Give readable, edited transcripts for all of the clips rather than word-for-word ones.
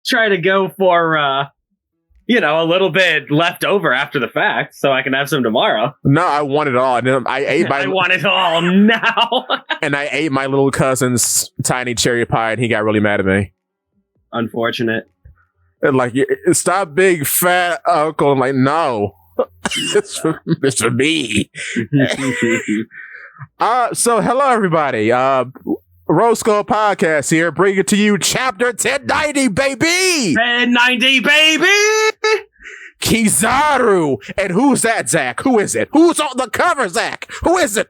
try to go for, a little bit left over after the fact so I can have some tomorrow. No, I want it all. And then I want it all now. And I ate my little cousin's tiny cherry pie, and he got really mad at me. Unfortunate. And like, stop big fat uncle. I'm like, no. It's for me. So hello everybody. Rose Skull Podcast here, bring it to you, chapter 1090, baby! 1090, baby! Kizaru! And who's that, Zakk? Who is it? Who's on the cover, Zakk? Who is it?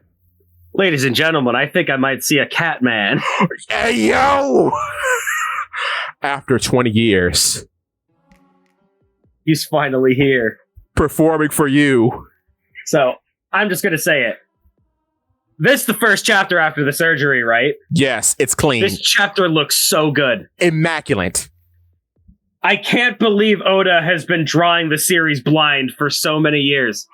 Ladies and gentlemen, I think I might see a cat man. Hey, yo! After 20 years. He's finally here. Performing for you. So, I'm just gonna say it. This is the first chapter after the surgery, right? Yes, it's clean. This chapter looks so good. Immaculate. I can't believe Oda has been drawing the series blind for so many years.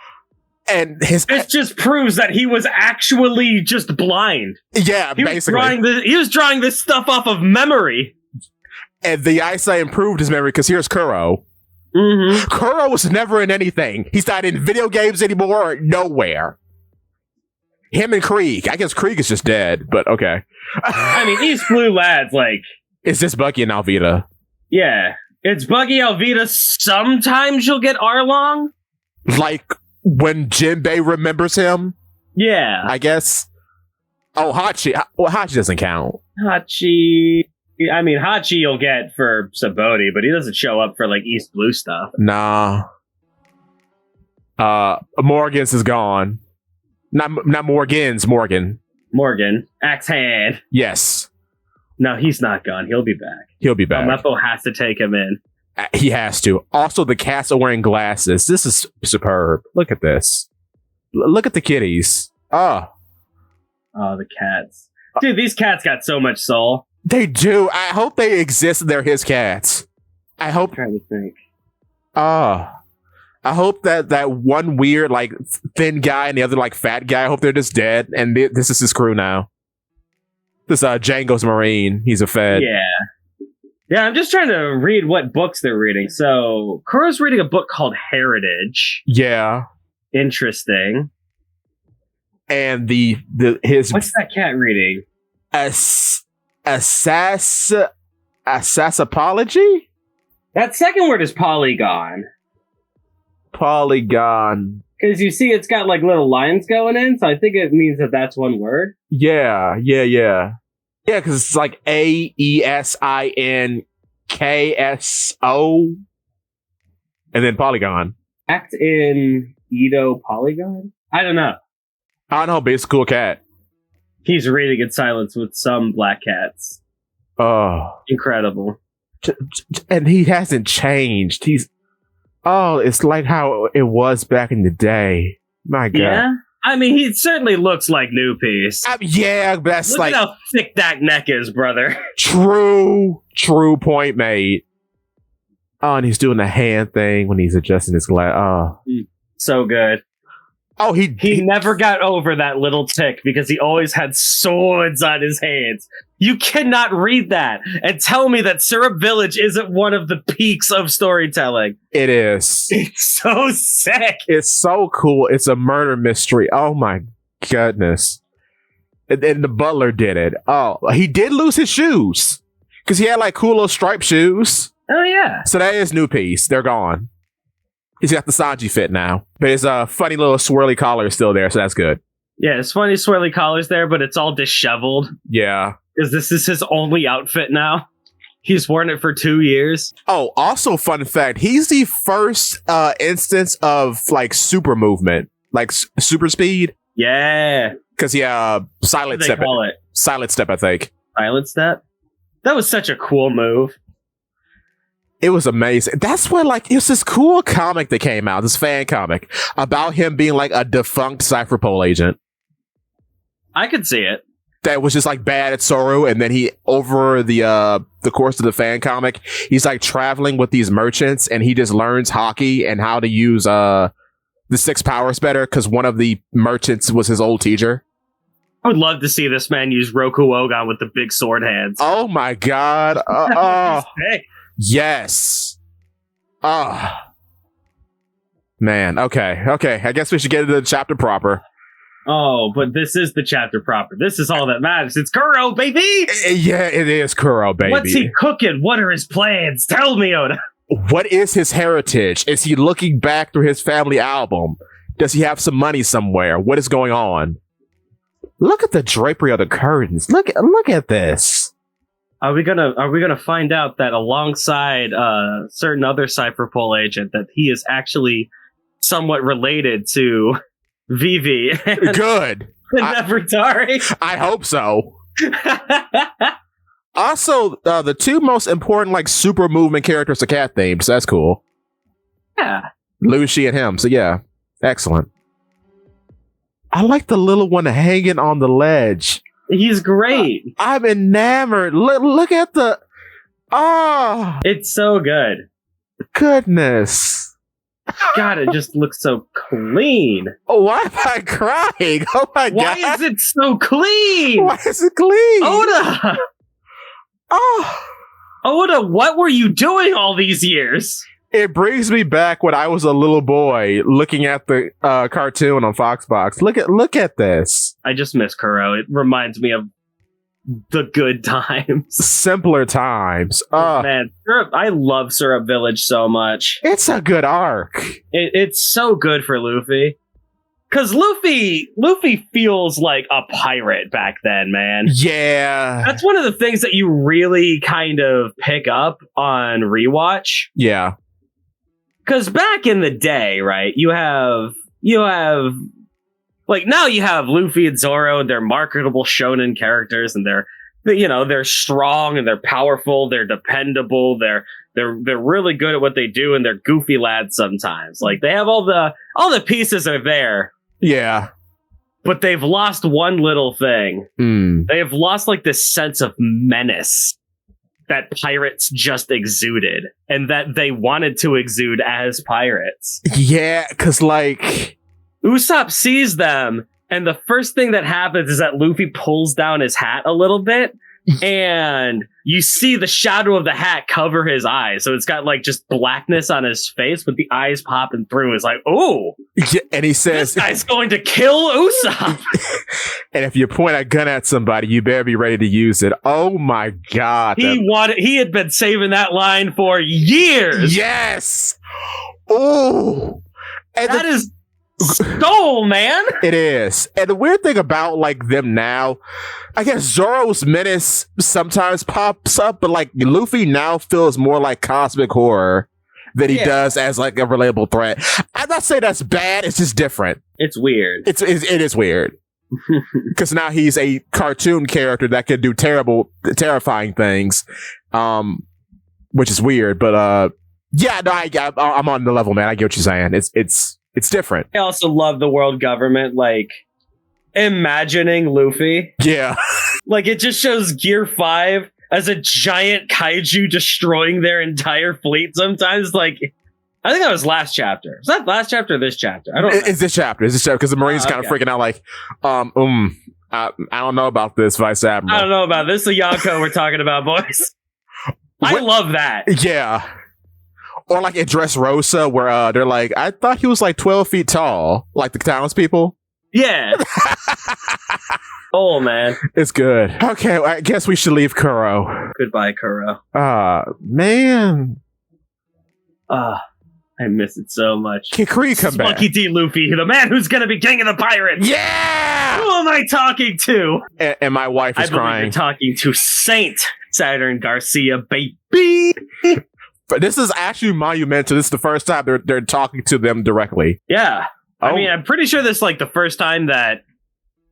And this just proves that he was actually just blind. Yeah, basically. He was drawing this stuff off of memory. And the eyesight improved his memory, because here's Kuro. Mm-hmm. Kuro was never in anything. He's not in video games anymore, nowhere. Him and Krieg. I guess Krieg is just dead, but okay. I mean, these blue lads, like... It's just Buggy and Alvida. Yeah. It's Buggy, Alvida. Sometimes you'll get Arlong. Like when Jinbei remembers him? Yeah. I guess. Oh, Hachi. Well, Hachi doesn't count. Hachi you'll get for Saboti, but he doesn't show up for, like, East Blue stuff. Nah. Morgan's is gone. Not Morgan's, Morgan. Morgan. Axe Hand. Yes. No, he's not gone. He'll be back. He'll be back. Meppo has to take him in. He has to. Also, the cats are wearing glasses. This is superb. Look at this. Look at the kitties. Oh, the cats. Dude, these cats got so much soul. They do. I hope they exist and they're his cats. I hope. I'm trying to think. I hope that one weird, like, thin guy and the other, like, fat guy, I hope they're just dead, and this is his crew now. This, Django's Marine. He's a Fed. Yeah. Yeah, I'm just trying to read what books they're reading. So, Kuro's reading a book called Heritage. Yeah. Interesting. And his... What's that cat reading? Sassapology? That second word is polygon. Polygon. Because you see it's got like little lines going in, so I think it means that that's one word. Yeah, because it's like AESINKSO and then polygon. Act in Edo Polygon? I don't know. But it's a cool cat. He's reading in silence with some black cats. Oh. Incredible. And he hasn't changed. It's like how it was back in the day. My God. Yeah? I mean, he certainly looks like New Piece. Yeah, but that's Look at how thick that neck is, brother. True point made. Oh, and he's doing the hand thing when he's adjusting his glass. Oh. So good. Oh, he never got over that little tick because he always had swords on his hands. You cannot read that and tell me that Syrup Village isn't one of the peaks of storytelling. It is. It's so sick. It's so cool. It's a murder mystery. Oh my goodness. And the butler did it. Oh, he did lose his shoes because he had like cool little striped shoes. Oh yeah. So that is New Piece. They're gone. He's got the Sanji fit now. But his funny little swirly collar is still there, so that's good. Yeah, his funny swirly collar's there, but it's all disheveled. Yeah. Because this is his only outfit now. He's worn it for 2 years. Oh, also fun fact, he's the first instance of, like, super movement. Like, super speed. Yeah. Because, silent step. Call it? Silent step, I think. Silent step? That was such a cool move. It was amazing. That's what, like, it was this cool comic that came out, this fan comic, about him being, like, a defunct Cypherpole agent. I could see it. That was just, like, bad at Soru, and then he, over the course of the fan comic, he's, like, traveling with these merchants, and he just learns hockey and how to use, the 6 powers better, because one of the merchants was his old teacher. I would love to see this man use Roku Ogon with the big sword hands. Oh my god. Hey. Yes. Oh. Man, okay. I guess we should get into the chapter proper. Oh, but this is the chapter proper. This is all that matters. It's Kuro, baby! Yeah, it is Kuro, baby. What's he cooking? What are his plans? Tell me, Oda. What is his heritage? Is he looking back through his family album? Does he have some money somewhere? What is going on? Look at the drapery of the curtains. Look at this. Are we gonna find out that alongside certain other Cypherpole agent that he is actually somewhat related to Vivi and Good. Nefertari? I hope so. Also, the two most important like super movement characters are cat themed, so that's cool. Yeah. Lucy and him. So yeah, excellent. I like the little one hanging on the ledge. He's great. I'm enamored. Look at the... Oh! It's so good. Goodness. God, it just looks so clean. Oh, why am I crying? Oh my god. Why is it so clean? Why is it clean? Oda! Oh! Oda, what were you doing all these years? It brings me back when I was a little boy looking at the cartoon on Foxbox. Look at this. I just miss Kuro. It reminds me of the good times. Simpler times. Man, I love Syrup Village so much. It's a good arc. It's so good for Luffy. Because Luffy feels like a pirate back then, man. Yeah. That's one of the things that you really kind of pick up on rewatch. Yeah. Because back in the day, right, you have like now you have Luffy and Zoro, and they're marketable shonen characters, and they're strong and they're powerful, they're dependable, they're really good at what they do, and they're goofy lads sometimes. Like they have all the pieces are there. Yeah. But they've lost one little thing. They have lost like this sense of menace that pirates just exuded and that they wanted to exude as pirates. Yeah, because like Usopp sees them, and the first thing that happens is that Luffy pulls down his hat a little bit, and you see the shadow of the hat cover his eyes. So it's got like just blackness on his face with the eyes popping through. It's like, oh, yeah, and he says, this guy's going to kill Usopp. And if you point a gun at somebody, you better be ready to use it. Oh my god. He had been saving that line for years. Yes. Oh. And that is Stole, man. It is. And the weird thing about like them now, I guess Zoro's menace sometimes pops up, but like Luffy now feels more like cosmic horror than he does as like a relatable threat. I'm not saying that's bad, it's just different. It's weird. It is weird. Because now he's a cartoon character that can do terrifying things. Which is weird, but yeah, no, I'm on the level, man. I get what you're saying. It's different. I also love the world government, like, imagining Luffy. Yeah. Like, it just shows Gear 5 as a giant kaiju destroying their entire fleet sometimes. Like, I think that was last chapter. Is that last chapter or this chapter? I don't know. It's this chapter. Because the Marines kind of freaking out like, I don't know about this, Vice Admiral. I don't know about this. This is the Yonko we're talking about, boys. I love that. Yeah. Or like in Dressrosa, where they're like, I thought he was like 12 feet tall, like the townspeople. Yeah. Oh, man. It's good. Okay, well, I guess we should leave Kuro. Goodbye, Kuro. Man. I miss it so much. Kikri come back. Monkey D. Luffy, the man who's going to be king of the pirates. Yeah! Who am I talking to? And my wife is crying. You're talking to Saint Saturn Garcia, baby. But this is actually monumental. This is the first time they're talking to them directly. Yeah. I mean, I'm pretty sure this is like the first time that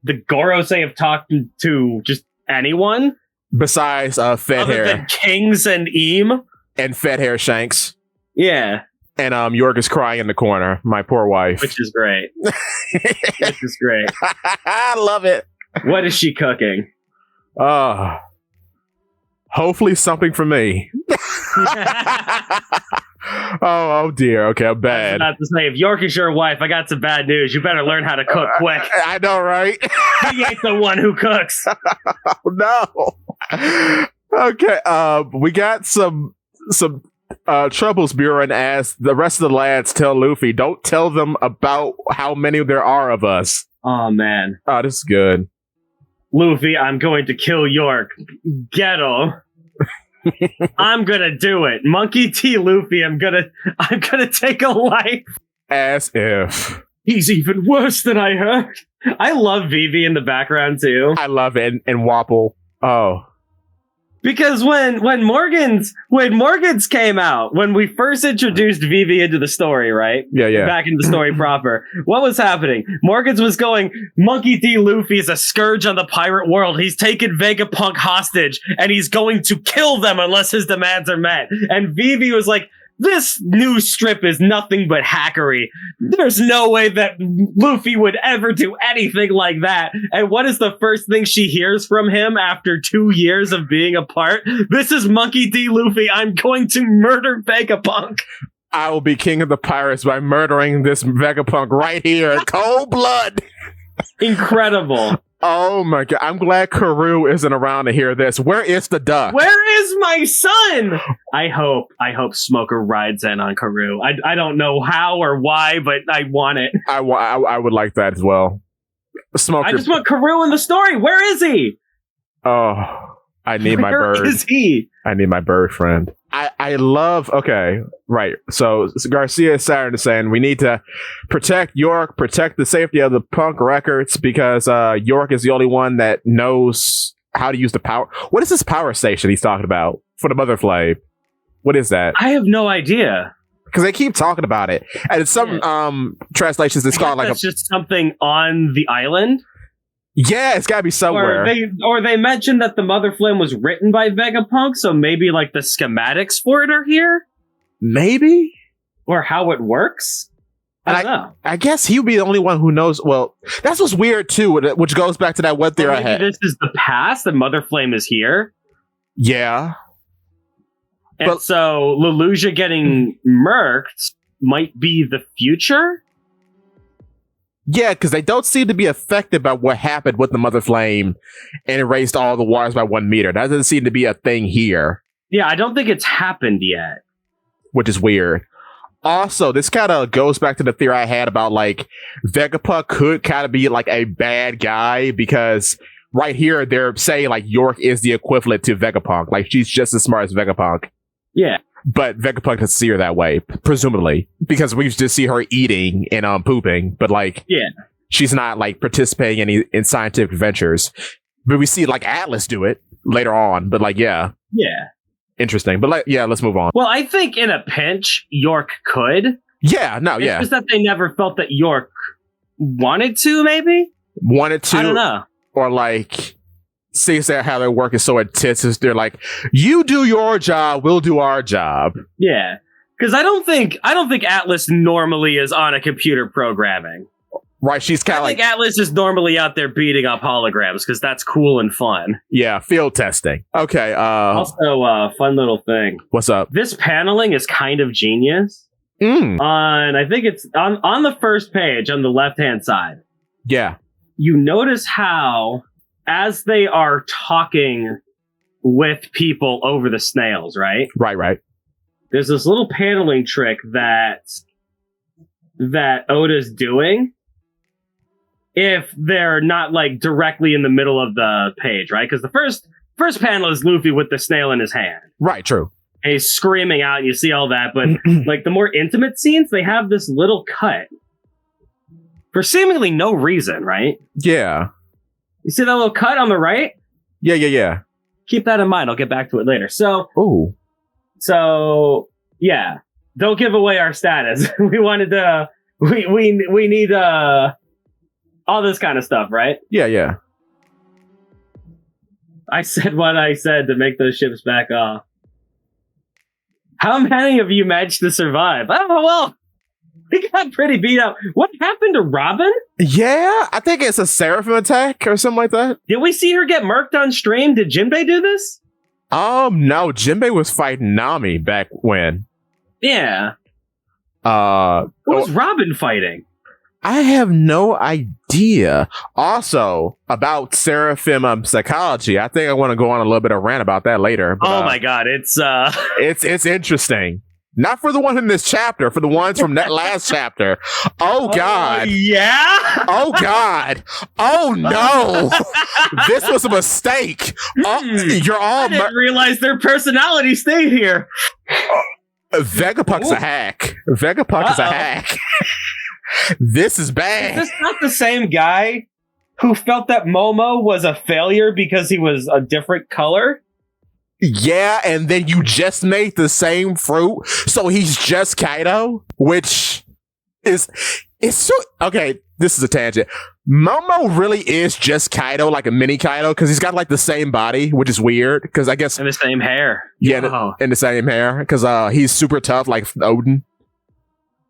the Gorosei have talked to just anyone. Besides Fed other Hair. Than Kings and Eam. And Fed Hair Shanks. Yeah. And York is crying in the corner. My poor wife. Which is great. Which is great. I love it. What is she cooking? Hopefully something for me. Oh dear. Okay, I'm I was bad. about to say, if York is your wife, I got some bad news. You better learn how to cook quick. I know, right? He ain't the one who cooks. Oh, no. Okay. We got some troubles brewing as the rest of the lads tell Luffy, don't tell them about how many there are of us. Oh, man. Oh, this is good. Luffy, I'm going to kill York. Ghetto. I'm gonna do it. Monkey D. Luffy, I'm gonna take a life. As if. He's even worse than I heard. I love Vivi in the background too. I love it. And Wapple. Oh. Because when Morgan's came out, when we first introduced Vivi into the story, right? Yeah. Back into the story proper. What was happening? Morgan's was going, Monkey D. Luffy is a scourge on the pirate world. He's taken Vegapunk hostage, and he's going to kill them unless his demands are met. And Vivi was like, this news strip is nothing but hackery. There's no way that Luffy would ever do anything like that. And what is the first thing she hears from him after 2 years of being apart? This is Monkey D. Luffy. I'm going to murder Vegapunk. I will be king of the pirates by murdering this Vegapunk right here in cold blood. Incredible. Oh my god. I'm glad Karoo isn't around to hear this. Where is the duck? Where is my son? I hope Smoker rides in on Karoo. I don't know how or why, but I want it. I would like that as well. Smoker. I just want Karoo in the story. Where is he? Oh, I need my bird. Where is he? I need my bird friend. I love, okay, right. So Garcia Saturn is saying we need to protect York, protect the safety of the Punk records because York is the only one that knows how to use the power. What is this power station he's talking about for the Mother Flame? What is that? I have no idea. Because they keep talking about it. And in some translations, it's called like just something on the island. Yeah, it's gotta be somewhere. Or they mentioned that the Mother Flame was written by Vegapunk, so maybe like the schematics for it are here? Maybe? Or how it works? I don't know. I guess he would be the only one who knows. Well, that's what's weird too, which goes back to that one theory I had. This is the past, and Mother Flame is here? Yeah. And so Lelouch getting murked might be the future? Yeah, because they don't seem to be affected by what happened with the Mother Flame and erased all the waters by 1 meter. That doesn't seem to be a thing here. Yeah, I don't think it's happened yet. Which is weird. Also, this kind of goes back to the theory I had about, like, Vegapunk could kind of be, like, a bad guy because right here they're saying, like, York is the equivalent to Vegapunk. Like, she's just as smart as Vegapunk. Yeah. But Vegapunk doesn't see her that way, presumably, because we just see her eating and pooping. But like, yeah, she's not like participating in scientific adventures. But we see like Atlas do it later on. But like, yeah, interesting. But like, yeah, let's move on. Well, I think in a pinch, York could. Yeah, no, it's just that they never felt that York wanted to. Maybe wanted to. I don't know. Or like. See how their work is so intense. They're like, you do your job, we'll do our job. Yeah, because I don't think Atlas normally is on a computer programming. Right, she's kind of like Atlas is normally out there beating up holograms because that's cool and fun. Yeah, field testing. Okay. Also, fun little thing. What's up? This paneling is kind of genius. And I think it's on the first page on the left hand side. Yeah. You notice how, as they are talking with people over the snails, right? Right. There's this little paneling trick that Oda's doing if they're not like directly in the middle of the page, right? Because the first panel is Luffy with the snail in his hand. Right, true. And he's screaming out and you see all that, but like the more intimate scenes, they have this little cut for seemingly no reason, right? Yeah. You see that little cut on the right? Yeah. Keep that in mind. I'll get back to it later. So, yeah. Don't give away our status. We wanted to. We need all this kind of stuff, right? Yeah. I said what I said to make those ships back off. How many of you managed to survive? Oh well. We got pretty beat up. What happened to Robin? Yeah, I think it's a Seraphim attack or something like that. Did we see her get murked on stream? Did Jinbei do this? No, Jinbei was fighting Nami back when. Yeah. What was Robin fighting? I have no idea. Also, about Seraphim psychology, I think I want to go on a little bit of rant about that later. But, oh my god, it's interesting. Not for the one in this chapter, for the ones from that last chapter. Oh god. Yeah? Oh god. Oh no. This was a mistake. You're all I didn't realize their personality stayed here. Vegapunk's a hack. Vegapunk is a hack. This is bad. Is this not the same guy who felt that Momo was a failure because he was a different color? Yeah, and then you just made the same fruit, so he's just Kaido, which is so okay. This is a tangent. Momo really is just Kaido, like a mini Kaido, because he's got like the same body, which is weird. Because I guess and the same hair. Yeah, and the same hair, because he's super tough, like Odin.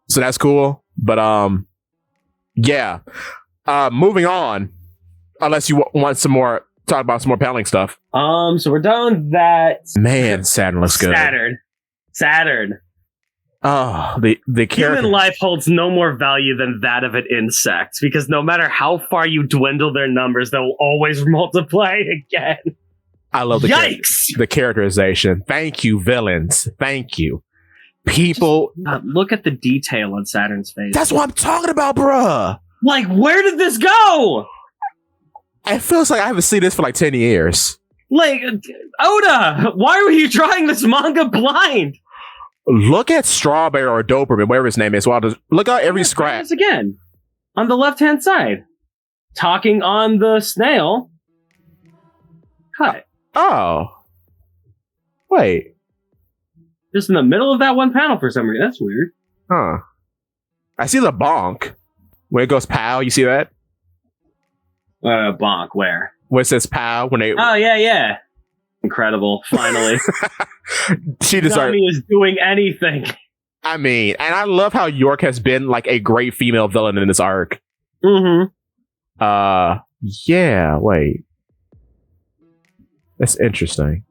So that's cool. But yeah. Moving on. Unless you want some more, talk about some more paneling stuff. So we're done with that. Man, Saturn looks good. Saturn. Oh, the character. Human life holds no more value than that of an insect, because no matter how far you dwindle their numbers, they'll always multiply again. I love the the characterization. Thank you, villains. Thank you. People, look at the detail on Saturn's face. That's what I'm talking about, bruh. Like, where did this go? It feels like I haven't seen this for like 10 years. Like, Oda, why were you drawing this manga blind? Look at Strawberry or Doberman, whatever his name is. Well, look at every scrap. Again, on the left-hand side, talking on the snail. Cut. Oh. Wait. Just in the middle of that one panel for some reason. That's weird. Huh. I see the bonk. When it goes pow, you see that? Bonk, where? When it says pow, when they... Oh, yeah. Incredible, finally. She deserves... Nami is doing anything. I mean, and I love how York has been like a great female villain in this arc. Mm-hmm. Yeah, wait. That's interesting.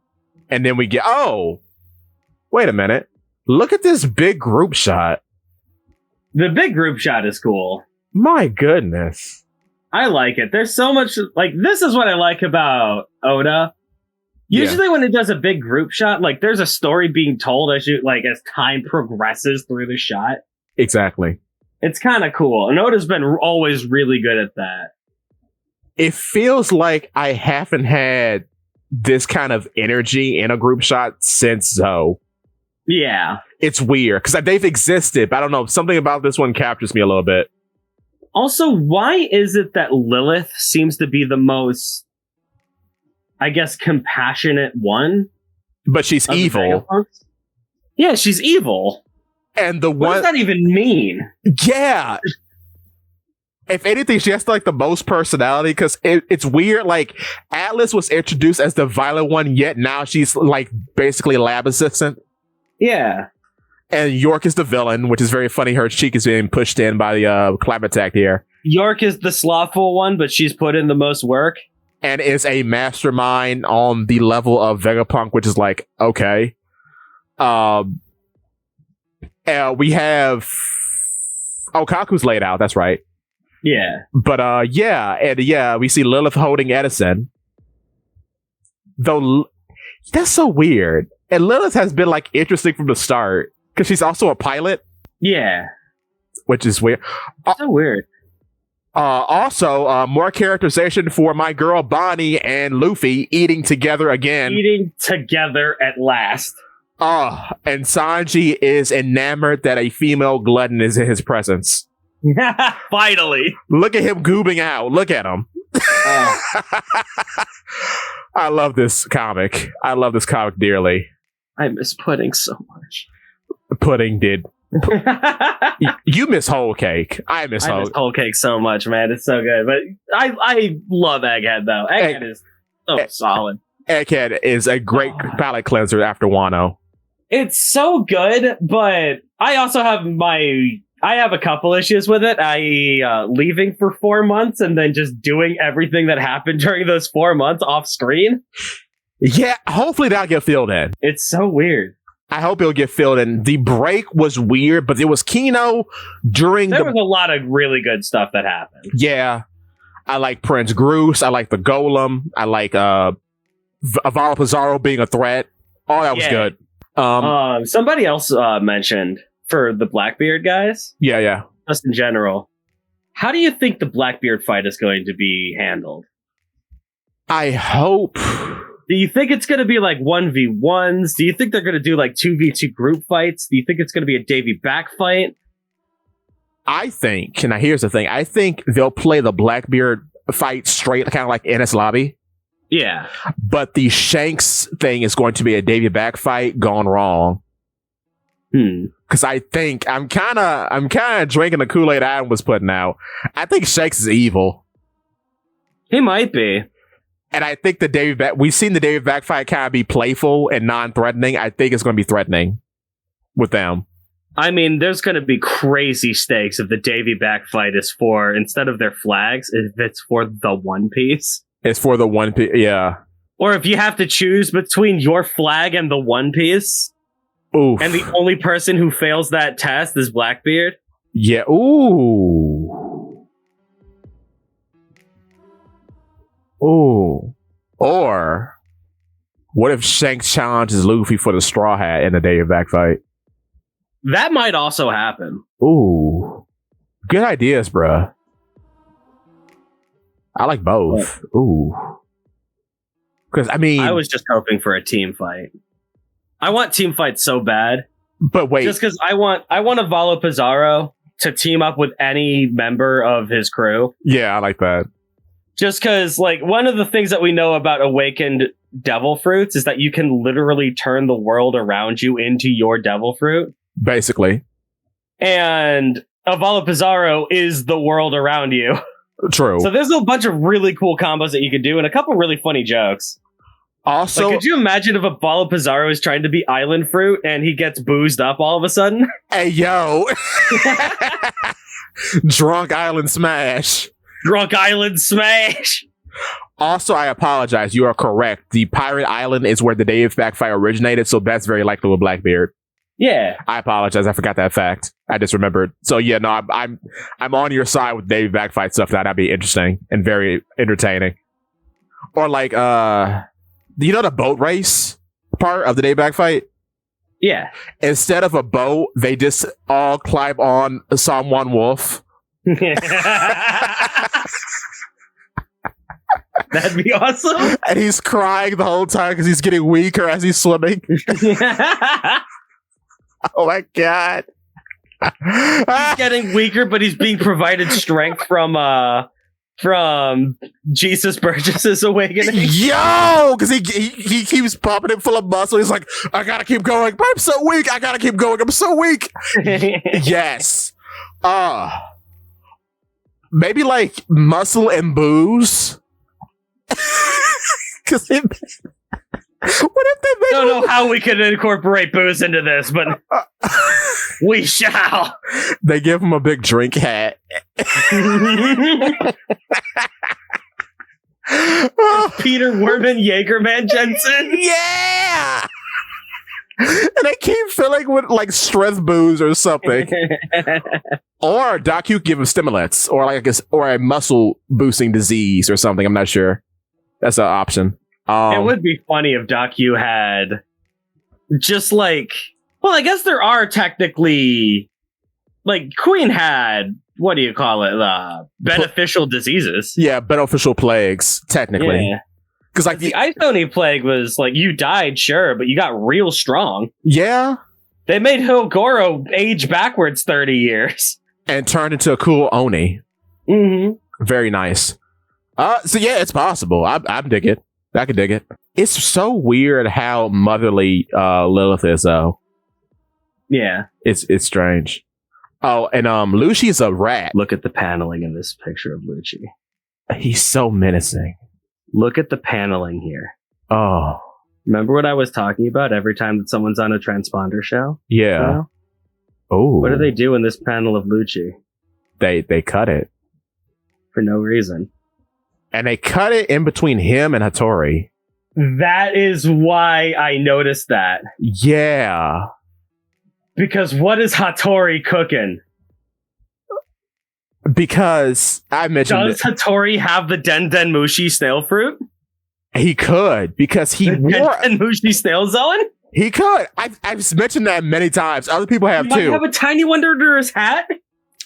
And then we get... Oh! Wait a minute. Look at this big group shot. The big group shot is cool. My goodness. I like it. There's so much, like, this is what I like about Oda. Usually when it does a big group shot, like, there's a story being told as time progresses through the shot. Exactly. It's kind of cool. And Oda's been always really good at that. It feels like I haven't had this kind of energy in a group shot since Zoe. Yeah. It's weird, because they've existed, but I don't know, something about this one captures me a little bit. Also, why is it that Lilith seems to be the most, I guess, compassionate one? But she's evil. Yeah, she's evil. And the what does that even mean? Yeah. If anything, she has like the most personality, because it's weird. Like, Atlas was introduced as the violent one, yet now she's like basically lab assistant. Yeah. And York is the villain, which is very funny. Her cheek is being pushed in by the climate attack here. York is the slothful one, but she's put in the most work. And is a mastermind on the level of Vegapunk, which is like, okay. We have... Oh, Kaku's laid out, that's right. Yeah. But we see Lilith holding Edison. Though, that's so weird. And Lilith has been like interesting from the start, because she's also a pilot. Yeah. Which is weird. So weird. Also, more characterization for my girl Bonnie and Luffy eating together again. Eating together at last. And Sanji is enamored that a female glutton is in his presence. Finally. Look at him goobing out. Look at him. I love this comic. I love this comic dearly. I miss Pudding so much. Pudding did. You miss Whole Cake. I miss Whole Cake so much, man. It's so good. But I love Egghead, though. Egghead is so solid. Egghead is a great palate cleanser after Wano. It's so good, but I also have I have a couple issues with it. Leaving for 4 months and then just doing everything that happened during those 4 months off screen. Yeah, hopefully that'll get filled in. It's so weird. I hope it'll get filled in. The break was weird, but it was Kino during There was a lot of really good stuff that happened. Yeah. I like Prince Groose. I like the Golem. I like Avala Pizarro being a threat. All that was good. Somebody else mentioned for the Blackbeard guys. Yeah. Just in general. How do you think the Blackbeard fight is going to be handled? I hope. Do you think it's going to be like 1v1s? Do you think they're going to do like 2v2 group fights? Do you think it's going to be a Davy back fight? I think, and now here's the thing, I think they'll play the Blackbeard fight straight, kind of like Ennis Lobby. Yeah. But the Shanks thing is going to be a Davy back fight gone wrong. Because I think I'm kind of drinking the Kool-Aid Adam was putting out. I think Shanks is evil. He might be. And I think we've seen the Davy back fight kind of be playful and non-threatening. I think it's going to be threatening with them. I mean, there's going to be crazy stakes if the Davy back fight is for, instead of their flags, if it's for the One Piece. It's for the One Piece, yeah. Or if you have to choose between your flag and the One Piece. Oof. And the only person who fails that test is Blackbeard. Yeah, ooh. Ooh. Or, what if Shanks challenges Luffy for the Straw Hat in the Davy back fight? That might also happen. Ooh. Good ideas, bruh. I like both. Ooh. Because, I mean... I was just hoping for a team fight. I want team fights so bad. But wait. Just because I want Avala Pizarro to team up with any member of his crew. Yeah, I like that. Just because, like, one of the things that we know about awakened devil fruits is that you can literally turn the world around you into your devil fruit. Basically. And Avala Pizarro is the world around you. True. So there's a bunch of really cool combos that you could do and a couple really funny jokes. Also, like, could you imagine if Avala Pizarro is trying to be island fruit and he gets boozed up all of a sudden? Hey, yo. Drunk Island Smash. Drunk Island Smash. Also, I apologize. You are correct. The Pirate Island is where the Davy back fight originated, so that's very likely with Blackbeard. Yeah. I apologize. I forgot that fact. I just remembered. So yeah, no, I'm on your side with Davy back fight stuff. That'd be interesting and very entertaining. Or like, you know the boat race part of the Davy back fight? Yeah. Instead of a boat, they just all climb on Someone Wolf. That'd be awesome. And he's crying the whole time because he's getting weaker as he's swimming. Oh my god. He's getting weaker, but he's being provided strength from Jesus Burgess's awakening. Yo! Because he keeps popping it full of muscle. He's like, I gotta keep going, but I'm so weak. I gotta keep going. I'm so weak. Yes. Maybe like muscle and booze. Because what if they make... I don't know how we could incorporate booze into this, but we shall. They give him a big drink hat. Peter Werman Jaegerman Jensen. Yeah! And they keep filling with like strength booze or something. Or Doc, you give him stimulants, or like or a muscle boosting disease or something. I'm not sure. That's an option. It would be funny if Doc U had just like, well, I guess there are technically, like, Queen had, what do you call it? Beneficial diseases. Yeah, beneficial plagues, technically. Yeah. Because like the Ice Oni plague was like, you died, sure, but you got real strong. Yeah. They made Hogoro age backwards 30 years. And turned into a cool Oni. Mm-hmm. Very nice. So yeah, it's possible. I dig it. I can dig it. It's so weird how motherly Lilith is, though. Yeah. It's strange. Oh, and Lucci's a rat. Look at the paneling in this picture of Lucci. He's so menacing. Look at the paneling here. Oh. Remember what I was talking about every time that someone's on a transponder show? Yeah. You know? Oh. What do they do in this panel of Lucci? They cut it. For no reason. And they cut it in between him and Hattori. That is why I noticed that. Yeah. Because what is Hattori cooking? Because I mentioned Does Hattori have the Den Den Mushi snail fruit? he could, because he wore Den Den Mushi snail zone? He could. I've mentioned that many times. Other people have He might too. have a tiny one under his hat?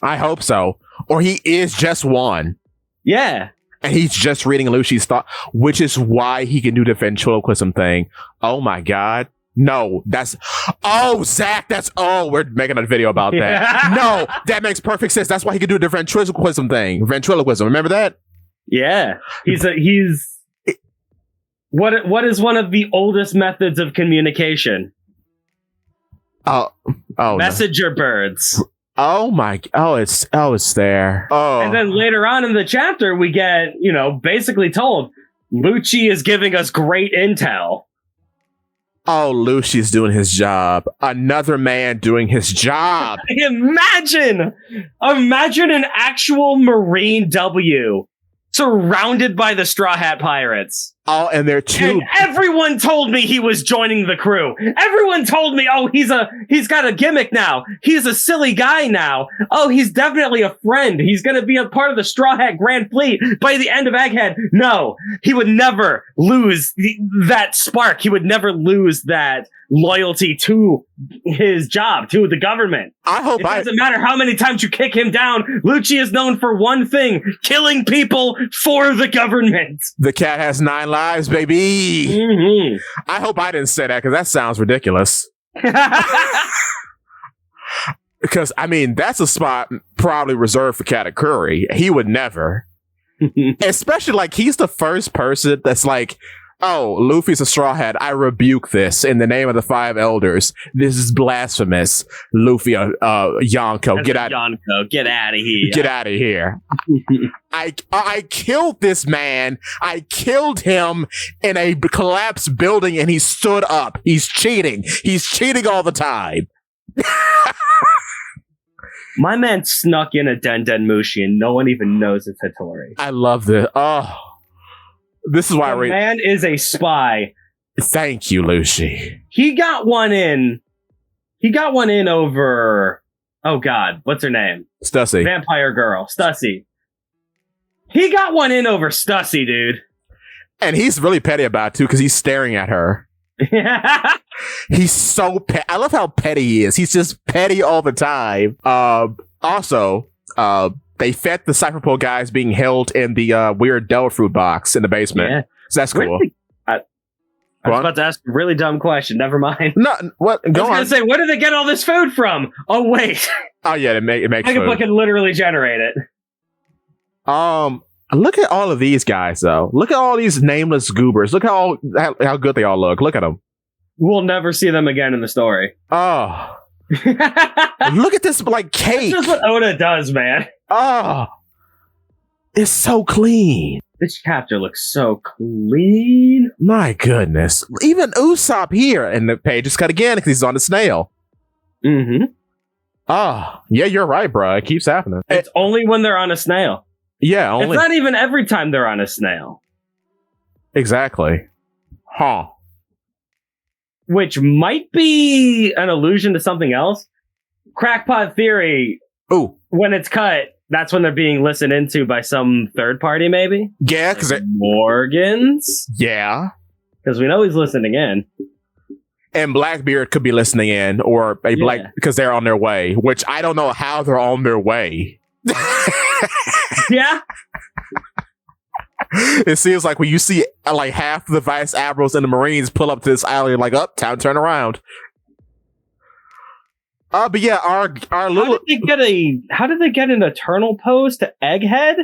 I hope so. Or he is just one. Yeah. And he's just reading Lucci's thought, which is why he can do the ventriloquism thing. Oh my God. No, Zakk, we're making a video about that. Yeah. No, that makes perfect sense. That's why he can do the ventriloquism thing. Ventriloquism. Remember that? Yeah. What is one of the oldest methods of communication? Messenger birds. It's there. Oh. And then later on in the chapter, we get, basically told Lucci is giving us great intel. Oh, Lucci's doing his job. Another man doing his job. Imagine an actual Marine W surrounded by the Straw Hat Pirates. Oh, and they're two. And everyone told me he was joining the crew. Everyone told me, oh, he's got a gimmick now. He's a silly guy now. Oh, he's definitely a friend. He's going to be a part of the Straw Hat Grand Fleet by the end of Egghead. No, he would never lose that spark. He would never lose that loyalty to his job, to the government. It doesn't matter how many times you kick him down. Lucci is known for one thing: killing people for the government. The cat has 9 lives, baby. Mm-hmm. I hope I didn't say that, because that sounds ridiculous. Because, that's a spot probably reserved for Katakuri. He would never. Especially, he's the first person that's like, oh, Luffy's a Straw Hat. I rebuke this in the name of the 5 elders. This is blasphemous. Luffy, Yonko, get out of here. Get out of here. I killed this man. I killed him in a collapsed building, and he stood up. He's cheating. He's cheating all the time. My man snuck in a Den Den Mushi, and no one even knows it's Hattori. I love this. Oh. This is why the man is a spy. Thank you, Lucy. He got one in over. Oh God, what's her name? Stussy. Vampire girl, Stussy. He got one in over Stussy, dude. And he's really petty about it too, because he's staring at her. He's so petty. I love how petty he is. He's just petty all the time. Also, they fed the Cypherpole guys being held in the weird Devil Fruit box in the basement. Yeah. So that's cool. I was about to ask a really dumb question. Never mind. No, what? Go on. I was going to say, where did they get all this food from? Oh, wait. Oh, yeah, it makes I can literally generate it. Look at all of these guys, though. Look at all these nameless goobers. Look how good they all look. Look at them. We'll never see them again in the story. Oh. Look at this, cake. That's just what Oda does, man. Oh, it's so clean. This chapter looks so clean. My goodness. Even Usopp here, and the page is cut again because he's on the snail. Mm-hmm. Oh, yeah, you're right, bro. It keeps happening. It's only when they're on a snail. Yeah, only. It's not even every time they're on a snail. Exactly. Huh. Which might be an allusion to something else. Crackpot theory. Ooh. When it's cut, that's when they're being listened into by some third party, maybe? Yeah, because Morgan's? Yeah. Because we know he's listening in. And Blackbeard could be listening in, or because they're on their way, which I don't know how they're on their way. Yeah. It seems like when you see half the vice admirals and the Marines pull up to this island, you're like, time to turn around. But yeah, our little. How did they get an eternal pose to Egghead?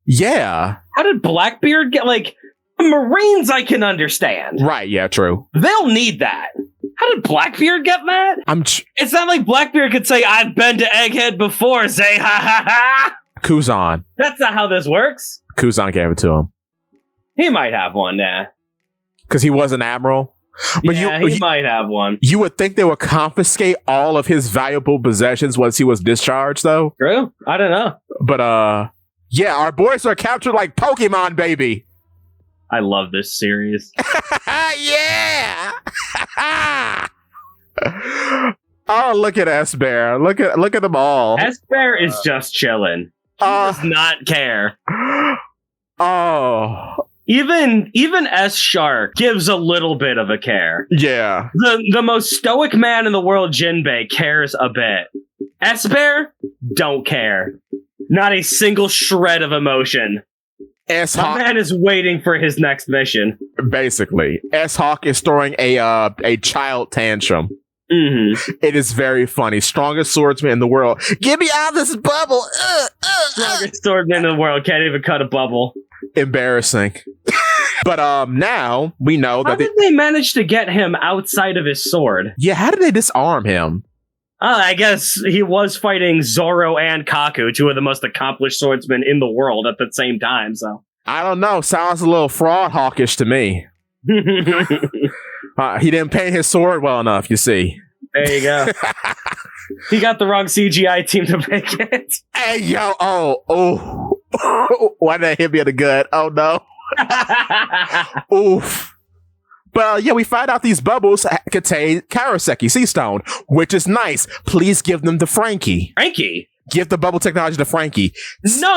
Yeah. How did Blackbeard get Marines? I can understand. Right. Yeah. True. They'll need that. How did Blackbeard get that? It's not like Blackbeard could say, "I've been to Egghead before." Say ha ha ha. Kuzan. That's not how this works. Kuzan gave it to him. He might have one, yeah. Because he was an admiral. But he might have one. You would think they would confiscate all of his valuable possessions once he was discharged, though. True. I don't know. But, yeah, our boys are captured like Pokemon, baby. I love this series. Yeah. Oh, look at S-Bear. Look at them all. S-Bear is just chilling. He does not care. Oh. Even S-Shark gives a little bit of a care. Yeah. The most stoic man in the world, Jinbei, cares a bit. S-Bear, don't care. Not a single shred of emotion. S-Hawk, my man is waiting for his next mission. Basically, S-Hawk is throwing a child tantrum. Mm-hmm. It is very funny. Strongest swordsman in the world. Get me out of this bubble. Strongest swordsman in the world can't even cut a bubble. Embarrassing. But now we know how did they manage to get him outside of his sword? Yeah, how did they disarm him? I guess he was fighting Zoro and Kaku, two of the most accomplished swordsmen in the world at the same time, so. I don't know. Sounds a little fraud hawkish to me. He didn't paint his sword well enough, you see. There you go. He got the wrong CGI team to make it. Hey, yo, oh. Why did that hit me in the gut? Oh, no. Oof. But yeah, we find out these bubbles contain Karaseki Sea Stone, which is nice. Please give them to Frankie. Frankie? Give the bubble technology to Frankie. No.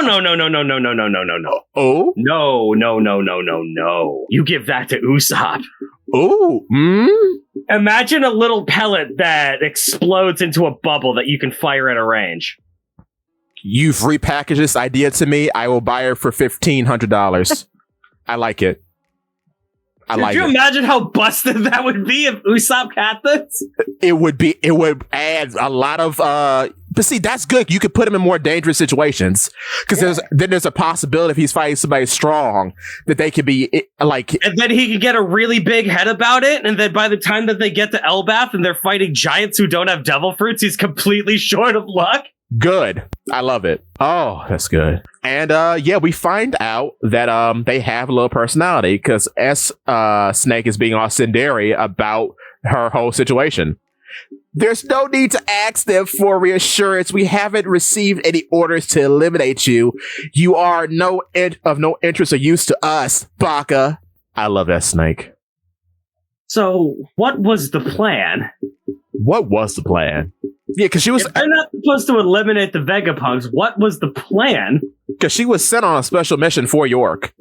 Oh? No. You give that to Usopp. Ooh. Imagine a little pellet that explodes into a bubble that you can fire at a range. You've repackaged this idea to me. I will buy it for $1,500. I like it. Could you imagine how busted that would be if Usopp got this? It would add a lot of, but see, that's good. You could put him in more dangerous situations. Because there's a possibility if he's fighting somebody strong that they could be like. And then he could get a really big head about it. And then by the time that they get to Elbath and they're fighting giants who don't have devil fruits, he's completely short of luck. Good. I love it. Oh, that's good. And we find out that they have a little personality because Snake is being all tsundere about her whole situation. There's no need to ask them for reassurance. We haven't received any orders to eliminate you. You are of no interest or use to us, Baka. I love that Snake. So, what was the plan? What was the plan? Yeah, because she was. If they're not supposed to eliminate the Vegapunks, what was the plan? Because she was sent on a special mission for York.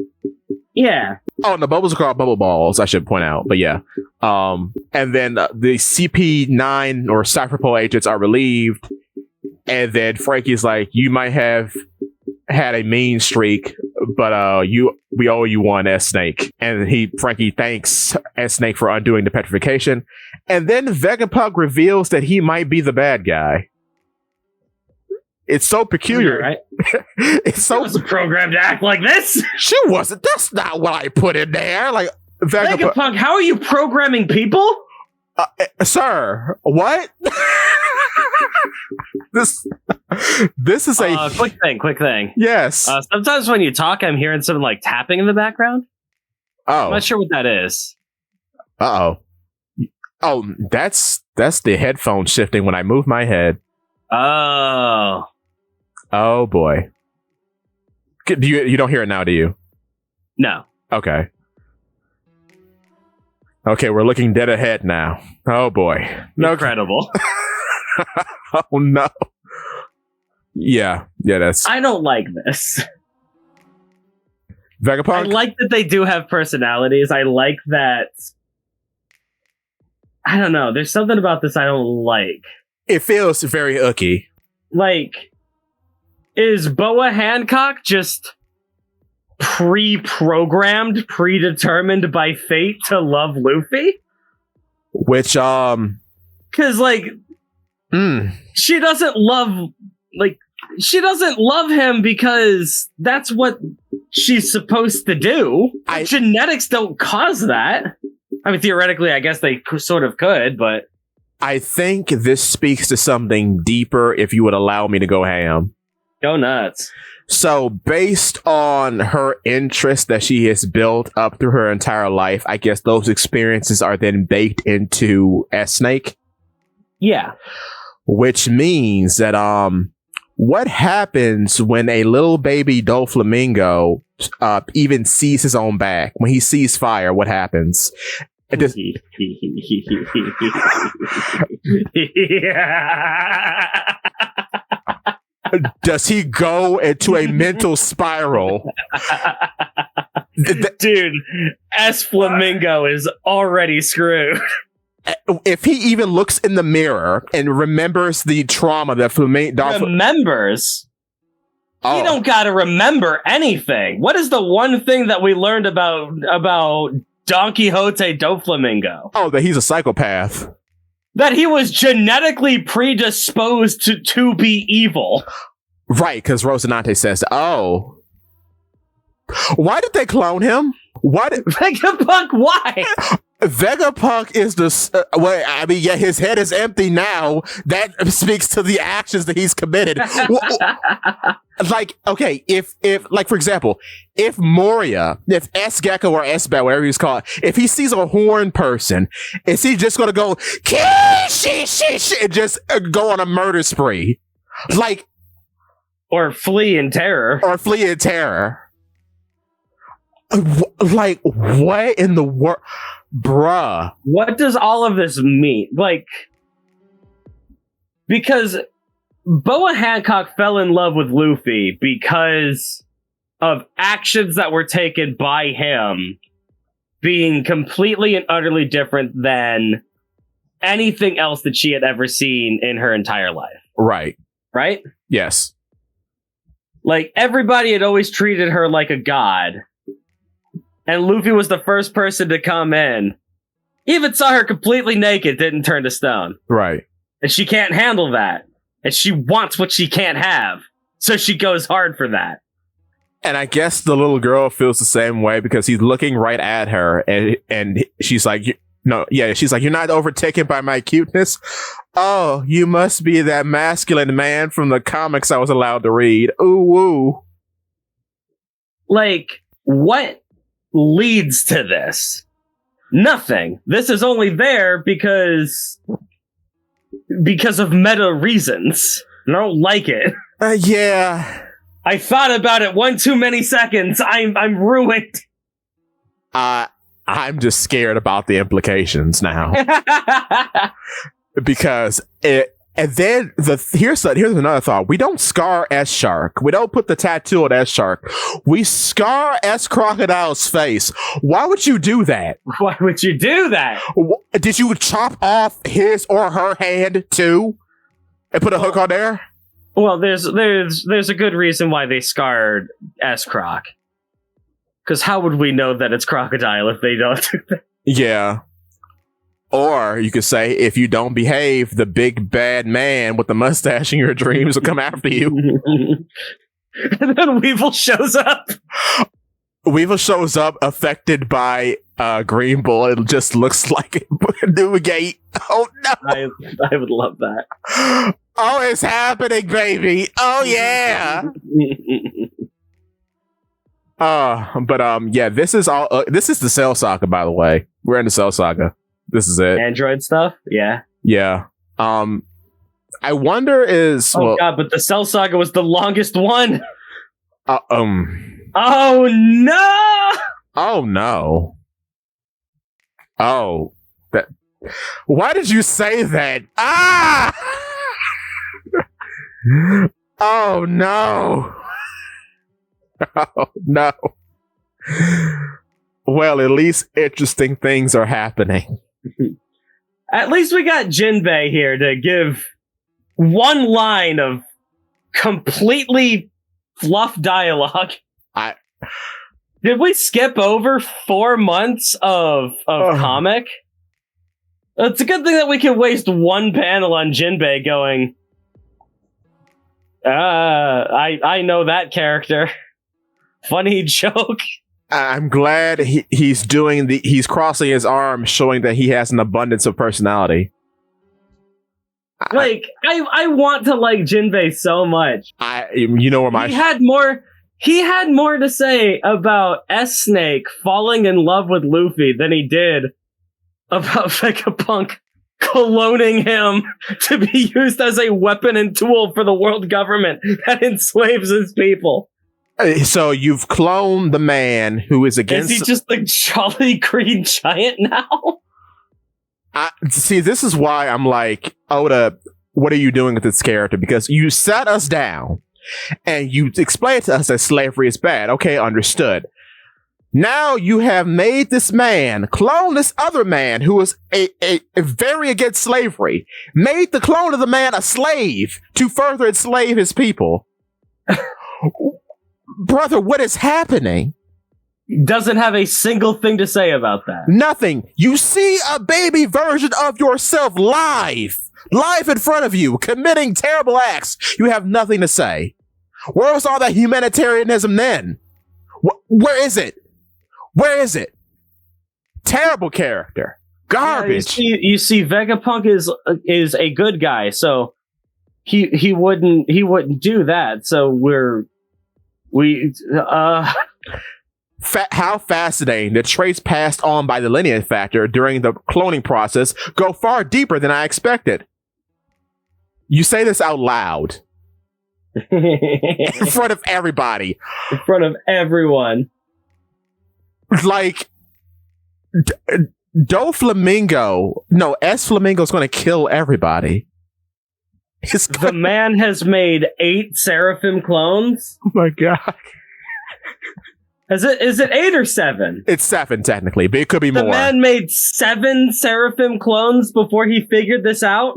Yeah. Oh, and the bubbles are called bubble balls, I should point out. But yeah. And then the CP9 or Cypherpole agents are relieved. And then Frankie's like, you might have had a mean streak, but we owe you one, S-Snake. And Frankie thanks S-Snake for undoing the petrification. And then Vegapunk reveals that he might be the bad guy. It's so peculiar. Right? It's so. She wasn't programmed to act like this. She wasn't. That's not what I put in there. Like Vegapunk, how are you programming people? Sir, what? This is a quick thing. Yes. Sometimes when you talk, I'm hearing some like tapping in the background. Oh, I'm not sure what that is. Oh, that's the headphone shifting when I move my head. Oh boy. You don't hear it now, do you? No. Okay, we're looking dead ahead now. Oh boy. Incredible. Oh no. Yeah, that's. I don't like this. Vegapunk? I like that they do have personalities. I like that. I don't know. There's something about this I don't like. It feels very icky. Like, is Boa Hancock just pre-programmed, predetermined by fate to love Luffy? Which, Because, like, she doesn't love him because that's what she's supposed to do. Genetics don't cause that. I mean, theoretically, I guess they sort of could, but... I think this speaks to something deeper, if you would allow me to go ham. Go nuts. So, based on her interest that she has built up through her entire life, I guess those experiences are then baked into S-Snake. Yeah. Which means that what happens when a little baby Doflamingo even sees his own back? When he sees fire, what happens? Does he go into a mental spiral? Dude, S Flamingo is already screwed. If he even looks in the mirror and remembers the trauma that remembers? Oh. You don't gotta remember anything. What is the one thing that we learned about Don Quixote Doflamingo? Oh, that he's a psychopath. That he was genetically predisposed to be evil. Right, because Rocinante says, oh. Why did they clone him? Why did Vegapunk? Why? Vegapunk is the his head is empty now. That speaks to the actions that he's committed. Like, okay, if like, for example, if Moria, if S Gecko or S Bat, whatever he's called, if he sees a horned person, is he just gonna go and just go on a murder spree? Like, or flee in terror. Like, what in the world? Bruh. What does all of this mean? Like, because Boa Hancock fell in love with Luffy because of actions that were taken by him being completely and utterly different than anything else that she had ever seen in her entire life. Right? Yes. Like, everybody had always treated her like a god. And Luffy was the first person to come in. Even saw her completely naked, didn't turn to stone. Right. And she can't handle that. And she wants what she can't have. So she goes hard for that. And I guess the little girl feels the same way because he's looking right at her. And she's like, she's like, you're not overtaken by my cuteness? Oh, you must be that masculine man from the comics I was allowed to read. Ooh, woo. Like, what leads to this? Nothing. This is only there because of meta reasons. I don't like it. Yeah. I thought about it one too many seconds. I'm ruined. I'm just scared about the implications now. Because and then here's another thought. We don't scar S Shark. We don't put the tattoo on S Shark. We scar S Crocodile's face. Why would you do that? Why would you do that? Did you chop off his or her hand too, and put a hook on there? Well, there's a good reason why they scarred S Croc. Because how would we know that it's Crocodile if they don't do that? Yeah. Or you could say, if you don't behave, the big bad man with the mustache in your dreams will come after you. And then Weevil shows up. Weevil shows up affected by Green Bull. It just looks like Newgate. Oh, no. I would love that. Oh, it's happening, baby. Oh, yeah. Yeah, this is all. This is the Cell Saga, by the way. We're in the Cell Saga. This is it. Android stuff? Yeah. Yeah. I wonder is... God, but the Cell Saga was the longest one! Oh, no! Oh, no. Oh. That... Why did you say that? Ah! Oh, no. Oh, no. Well, at least interesting things are happening. At least we got Jinbei here to give one line of completely fluff dialogue. Did we skip over 4 months of comic? It's a good thing that we can waste one panel on Jinbei going, I know that character. Funny joke. I'm glad he's crossing his arms, showing that he has an abundance of personality. Like, I want to like Jinbei so much. You know where my... He had more to say about S-Snake falling in love with Luffy than he did about Vegapunk cloning him to be used as a weapon and tool for the world government that enslaves his people. So you've cloned the man who is against... Is he just the jolly green giant now? See, this is why I'm like, Oda, what are you doing with this character? Because you sat us down and you explained to us that slavery is bad. Okay, understood. Now you have made this man clone this other man who is a very against slavery. Made the clone of the man a slave to further enslave his people. Brother, what is happening? Doesn't have a single thing to say about that. Nothing. You see a baby version of yourself live in front of you, committing terrible acts. You have nothing to say. Where was all that humanitarianism then? Where is it? Where is it? Terrible character. Garbage. Yeah, you see, Vegapunk is a good guy, so he wouldn't do that. So how fascinating. The traits passed on by the lineage factor during the cloning process go far deeper than I expected. You say this out loud. In front of everybody. In front of everyone. Like, S Flamingo is going to kill everybody. The man has made 8 Seraphim clones? Oh my god. Is it 8 or 7? It's 7 technically, but it could be more. The man made 7 Seraphim clones before he figured this out?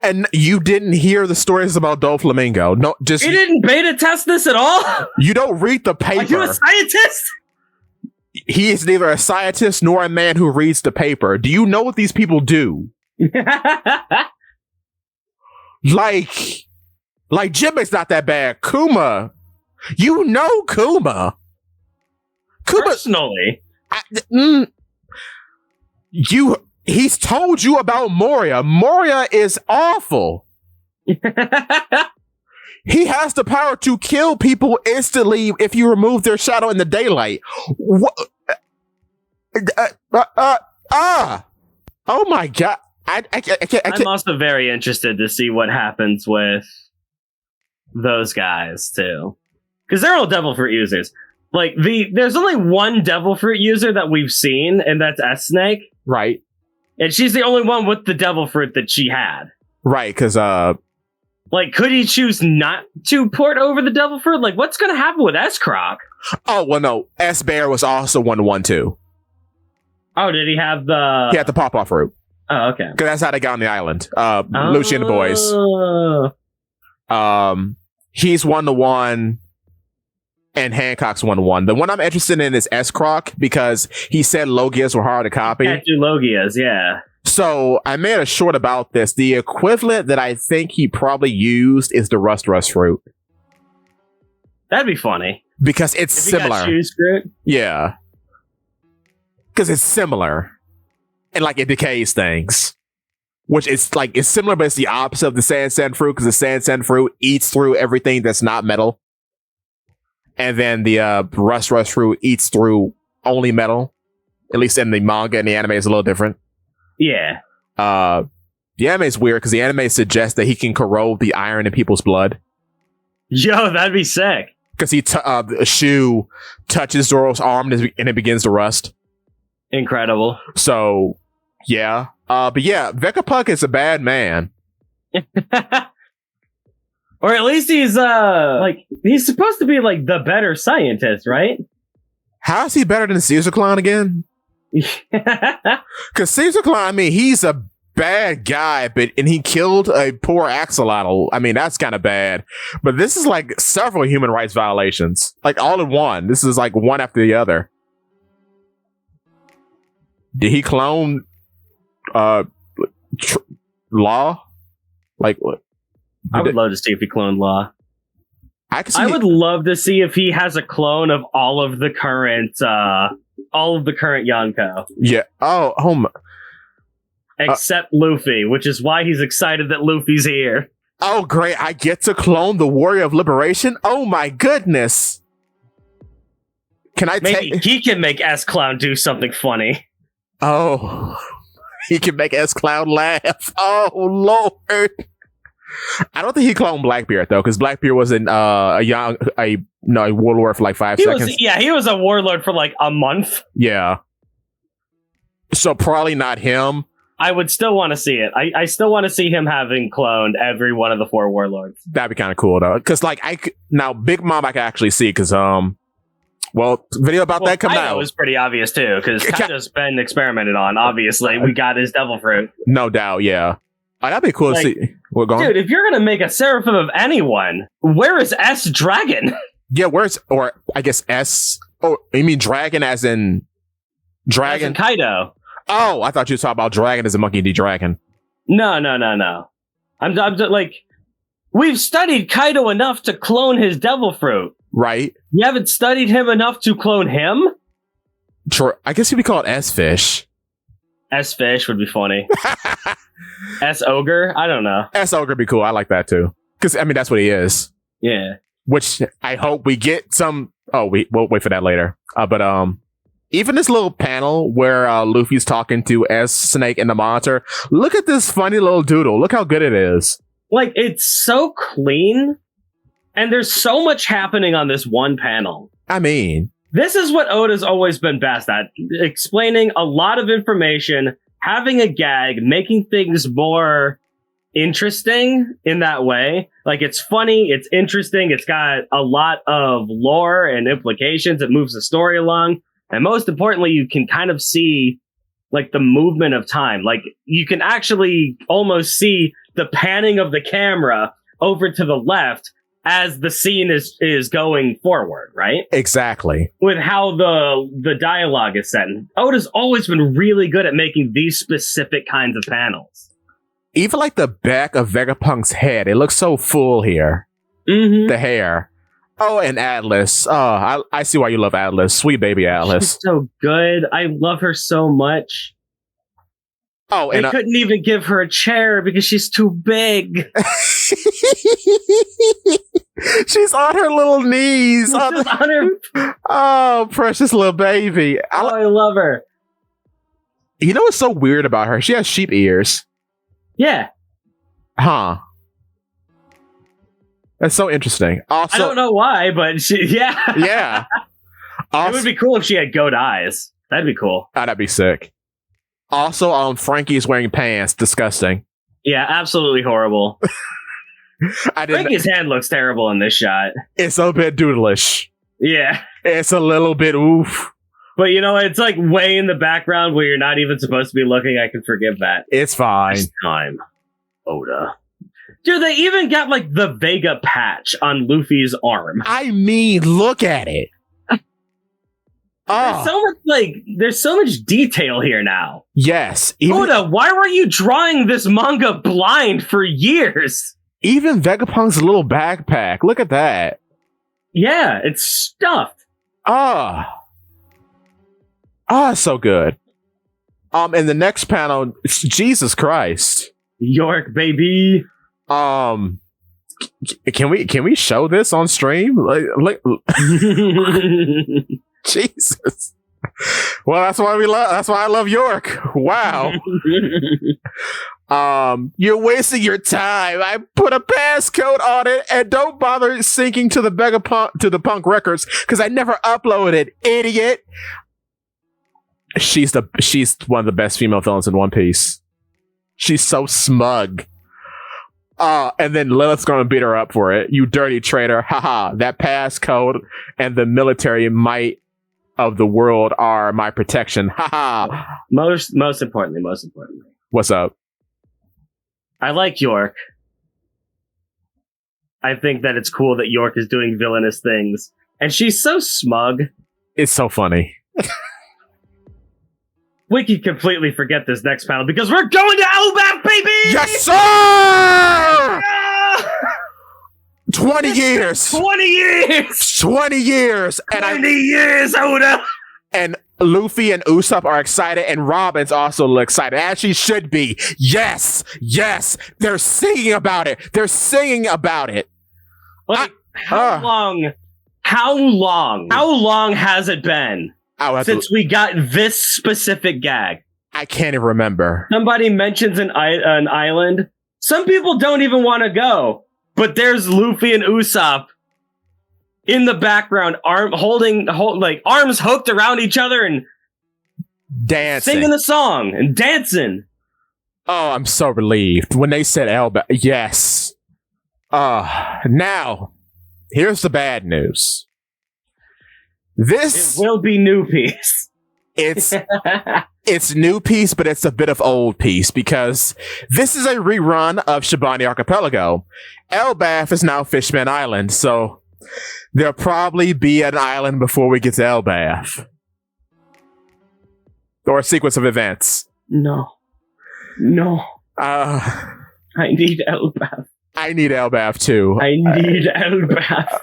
And you didn't hear the stories about Doflamingo. No, just you didn't beta test this at all? You don't read the paper. Are you a scientist? He is neither a scientist nor a man who reads the paper. Do you know what these people do? Like Jimmy's not that bad. Kuma. You know Kuma. Personally. He's told you about Moria. Moria is awful. He has the power to kill people instantly if you remove their shadow in the daylight. Oh my god. I can't. I'm also very interested to see what happens with those guys too. Because they're all devil fruit users. Like there's only one devil fruit user that we've seen, and that's S-Snake. Right. And she's the only one with the devil fruit that she had. Right, because like, could he choose not to port over the devil fruit? Like, what's gonna happen with S-Croc? Oh well, no. S-Bear was also 1-1 too. Oh, did he have the? He had the pop-off fruit. Oh, okay. Because that's how they got on the island. Lucy and the boys. He's 1-1. And Hancock's 1-1. The one I'm interested in is S-Croc because he said Logias were hard to copy. Can't do Logias, yeah. So I made a short about this. The equivalent that I think he probably used is the Rust fruit. That'd be funny. Because it's similar. Yeah. Because it's similar. And like it decays things. Which is like, it's similar, but it's the opposite of the Sand fruit because the Sand fruit eats through everything that's not metal. And then the Rust fruit eats through only metal. At least in the manga and the anime is a little different. Yeah. The anime is weird because the anime suggests that he can corrode the iron in people's blood. Yo, that'd be sick. Because a shoe touches Zoro's arm and it begins to rust. Incredible. So, yeah. But yeah, Vegapunk is a bad man. Or at least he's supposed to be like the better scientist, right? How is he better than Caesar Clown again? Because Caesar Clown, I mean, he's a bad guy, and he killed a poor axolotl. I mean, that's kind of bad. But this is like several human rights violations, like all in one. This is like one after the other. Did he clone Law? Like what? I would love to see if he cloned Law. I would love to see if he has a clone of all of the current Yonko. Yeah. Oh my. Except Luffy, which is why he's excited that Luffy's here. Oh, great. I get to clone the Warrior of Liberation? Oh my goodness. Can I Maybe he can make S-Clown do something funny. Oh. He can make S Cloud laugh. Oh Lord. I don't think he cloned Blackbeard though, because Blackbeard was in a warlord for like 5 seconds. He was a warlord for like a month. Yeah. So probably not him. I would still want to see it. I still want to see him having cloned every one of the 4 warlords. That'd be kind of cool though, because like now Big Mom I can actually see because video about that coming out. It was pretty obvious too, because Kaido's been experimented on. Obviously, we got his devil fruit. No doubt, yeah. Oh, that'd be cool to see. We're going, dude. If you're gonna make a seraphim of anyone, where is S Dragon? Yeah, or I guess S. Oh, you mean dragon as in dragon? As in Kaido. Oh, I thought you were talking about dragon as a Monkey D. Dragon. No. I'm just, like, we've studied Kaido enough to clone his devil fruit. Right. You haven't studied him enough to clone him? I guess he'd be called S-Fish. S-Fish would be funny. S-Ogre? I don't know. S-Ogre would be cool. I like that too. Because, I mean, that's what he is. Yeah. Which I hope we get some... Oh, we'll wait for that later. But even this little panel where Luffy's talking to S-Snake and the monitor, look at this funny little doodle. Look how good it is. Like, it's so clean, and there's so much happening on this one panel. I mean... This is what Oda's always been best at. Explaining a lot of information, having a gag, making things more interesting in that way. Like, it's funny, it's interesting, it's got a lot of lore and implications, it moves the story along, and most importantly, you can kind of see, like, the movement of time. Like, you can actually almost see the panning of the camera over to the left as the scene is going forward, right? Exactly. With how the dialogue is set. Oda's always been really good at making these specific kinds of panels. Even like the back of Vegapunk's head, it looks so full here. Mm-hmm. The hair. Oh, and Atlas. Oh, I see why you love Atlas. Sweet baby Atlas. She's so good. I love her so much. Oh, and they couldn't even give her a chair because she's too big. She's on her little knees. Oh, precious little baby. I love her. You know what's so weird about her? She has sheep ears. Yeah. Huh. That's so interesting. Also, I don't know why, but yeah. Yeah. Also, it would be cool if she had goat eyes. That'd be cool. Oh, that'd be sick. Also, Frankie's wearing pants. Disgusting. Yeah, absolutely horrible. Frankie's hand looks terrible in this shot. It's a bit doodlish. Yeah. It's a little bit oof. But you know, it's like way in the background where you're not even supposed to be looking. I can forgive that. It's fine. This time, Oda. Dude, they even got like the Vega patch on Luffy's arm. I mean, look at it. There's so much detail here now. Yes. Oda, why were you drawing this manga blind for years? Even Vegapunk's little backpack. Look at that. Yeah, it's stuffed. So good. In the next panel, Jesus Christ. York, baby. Can we show this on stream? Like Jesus. Well, that's why I love York. Wow. You're wasting your time. I put a passcode on it, and don't bother syncing to the Punk Records because I never uploaded, idiot. She's one of the best female villains in One Piece. She's so smug. And then Lilith's gonna beat her up for it. You dirty traitor. Haha. That passcode and the military might of the world are my protection. Haha. Most importantly. What's up? I like York. I think that it's cool that York is doing villainous things. And she's so smug. It's so funny. We can completely forget this next panel because we're going to Outback, baby! Yes, sir! Yeah! 20 years! 20 years! 20 years! 20 years, Oda! And Luffy and Usopp are excited, and Robin's also excited, as she should be. Yes! Yes! They're singing about it! They're singing about it! Like, how long has it been since we got this specific gag? I can't even remember. Somebody mentions an island. Some people don't even want to go, but there's Luffy and Usopp in the background, holding like arms hooked around each other and dancing, singing the song and dancing. Oh, I'm so relieved when they said Elba. Yes. Now, here's the bad news. This it will be New Piece. It's New Piece, but it's a bit of Old Piece because this is a rerun of Shibani Archipelago. Elbaf is now Fishman Island, so there'll probably be an island before we get to Elbaf. Or a sequence of events. No. I need Elbaf. I need Elbaf too. I need Elbaf.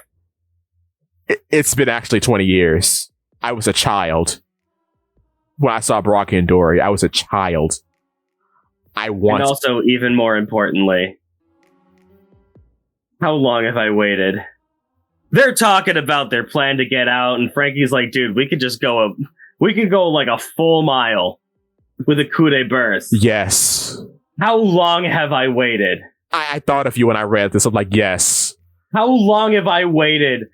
It's been actually 20 years. I was a child when I saw Brocky and Dory. I was a child. And also, even more importantly, how long have I waited? They're talking about their plan to get out, and Frankie's like, dude, we could go like a full mile with a coup de burst. Yes. How long have I waited? I thought of you when I read this. I'm like, yes. How long have I waited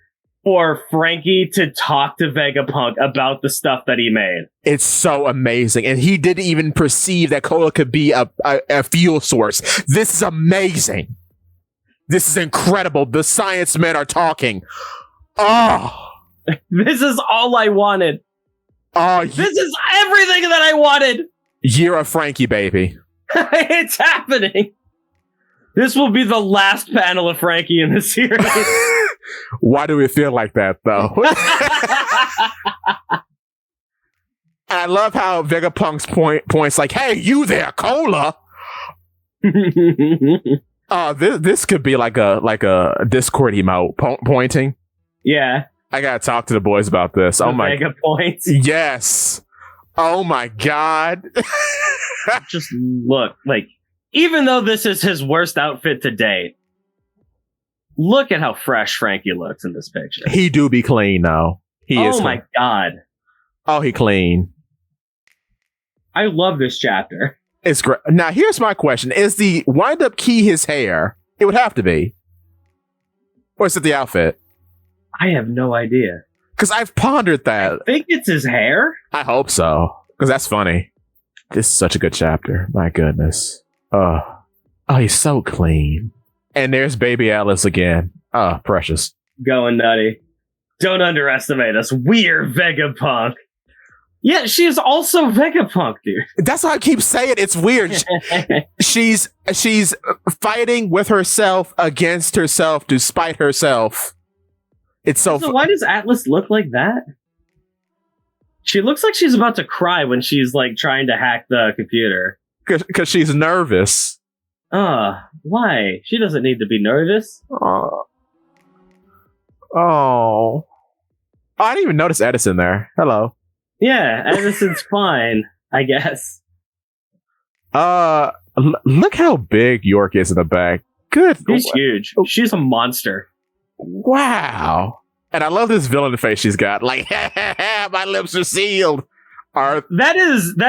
for Frankie to talk to Vegapunk about the stuff that he made? It's so amazing. And he didn't even perceive that cola could be a fuel source. This is amazing. This is incredible. The science men are talking. Oh. This is all I wanted. Oh, this is everything that I wanted. Year of Frankie, baby. It's happening. This will be the last panel of Frankie in the series. Why do we feel like that, though? And I love how Vegapunk's points like, hey, you there, Cola. This could be like a Discord emote pointing. Yeah. I gotta talk to the boys about this. Oh my Vega points. Yes. Oh my god. Just look, like, even though this is his worst outfit to date, look at how fresh Frankie looks in this picture. He do be clean now. Oh my god. Oh, he clean. I love this chapter. It's great. Now, here's my question. Is the wind-up key his hair? It would have to be. Or is it the outfit? I have no idea. Because I've pondered that. I think it's his hair. I hope so. Because that's funny. This is such a good chapter. My goodness. Oh, he's so clean. And there's baby Alice again. Oh, precious. Going nutty. Don't underestimate us. We're Vegapunk. Yeah, she's also Vegapunk, dude. That's what I keep saying. It's weird. She's fighting with herself against herself to spite herself. It's so why does Atlas look like that? She looks like she's about to cry when she's like trying to hack the computer. Because she's nervous. Why? She doesn't need to be nervous. Oh, I didn't even notice Edison there. Hello. Yeah, Edison's fine, I guess. Look how big York is in the back. Good. She's huge. She's a monster. Wow. And I love this villain face she's got. Like, my lips are sealed. That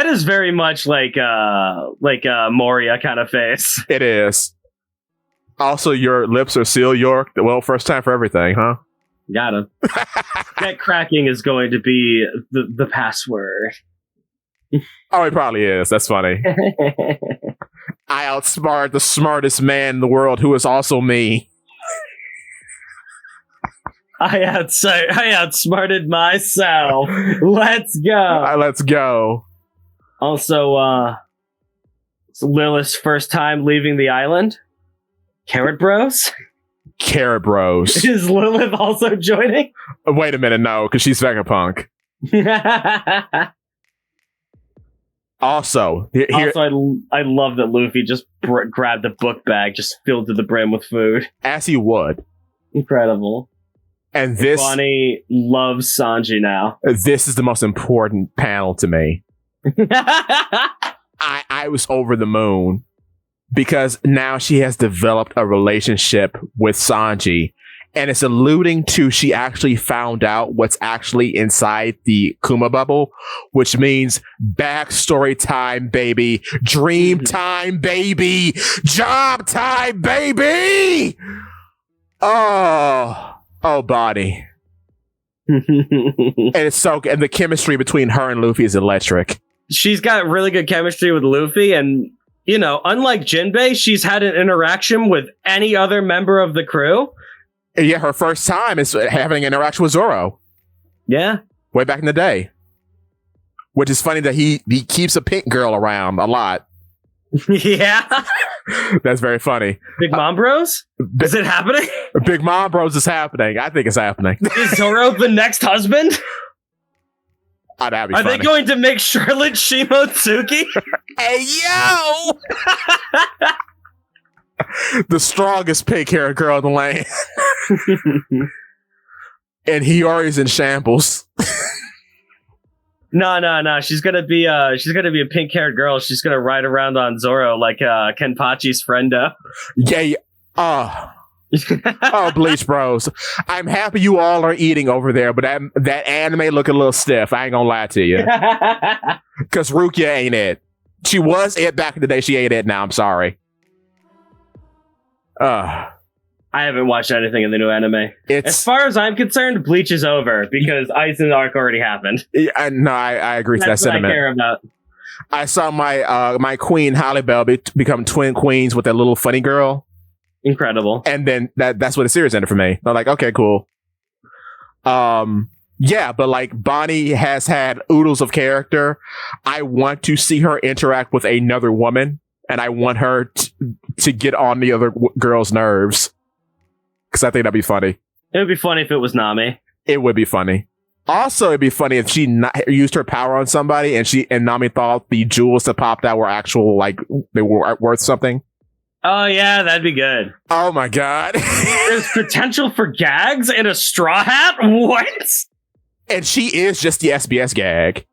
is very much like a Moria kind of face. It is. Also, your lips are sealed, York. Well, first time for everything, huh? Got him. That cracking is going to be the password. Oh, it probably is. That's funny. I outsmarted the smartest man in the world, who is also me. I outsmarted myself. Let's go. Let's go. Also, it's Lilith's first time leaving the island. Carrot Bros? Carrot Bros. Is Lilith also joining? Wait a minute, no, because she's Vegapunk. Also, I love that Luffy just grabbed a book bag just filled to the brim with food. As he would. Incredible. And this... Bonnie loves Sanji now. This is the most important panel to me. I was over the moon. Because now she has developed a relationship with Sanji. And it's alluding to she actually found out what's actually inside the Kuma bubble, which means backstory time, baby. Dream time, baby. Job time, baby. Oh, body. And it's and the chemistry between her and Luffy is electric. She's got really good chemistry with Luffy, and unlike Jinbei, she's had an interaction with any other member of the crew. Yeah, her first time is having an interaction with Zoro. Yeah. Way back in the day. Which is funny that he keeps a pink girl around a lot. Yeah. That's very funny. Big Mom Bros? Is it happening? Big Mom Bros is happening. I think it's happening. Is Zoro the next husband? Oh, that'd be Are funny. they going to make Charlotte Shimotsuki? Hey, yo! The strongest pink-haired girl in the land. And Hiyori's in shambles. No. She's gonna be a pink-haired girl. She's gonna ride around on Zoro like Kenpachi's friendo. Yeah. Oh, Bleach Bros. I'm happy you all are eating over there, but that anime look a little stiff. I ain't gonna lie to you. Because Rukia ain't it. She was it back in the day. She ain't it now. I'm sorry. I haven't watched anything in the new anime. As far as I'm concerned, Bleach is over because Aizen arc already happened. I agree with that sentiment. That's what I care about. I saw my queen Halle Bell become twin queens with that little funny girl. Incredible. And then that's where the series ended for me. I'm like, okay, cool. Yeah, but like Bonnie has had oodles of character. I want to see her interact with another woman, and I want her to get on the other girl's nerves. Because I think that'd be funny. It would be funny if it was Nami. It would be funny. Also, it'd be funny if she used her power on somebody and Nami thought the jewels that popped out were actual, like, they were worth something. Oh, yeah, that'd be good. Oh, my God. There's potential for gags in a straw hat? What? And she is just the SBS gag.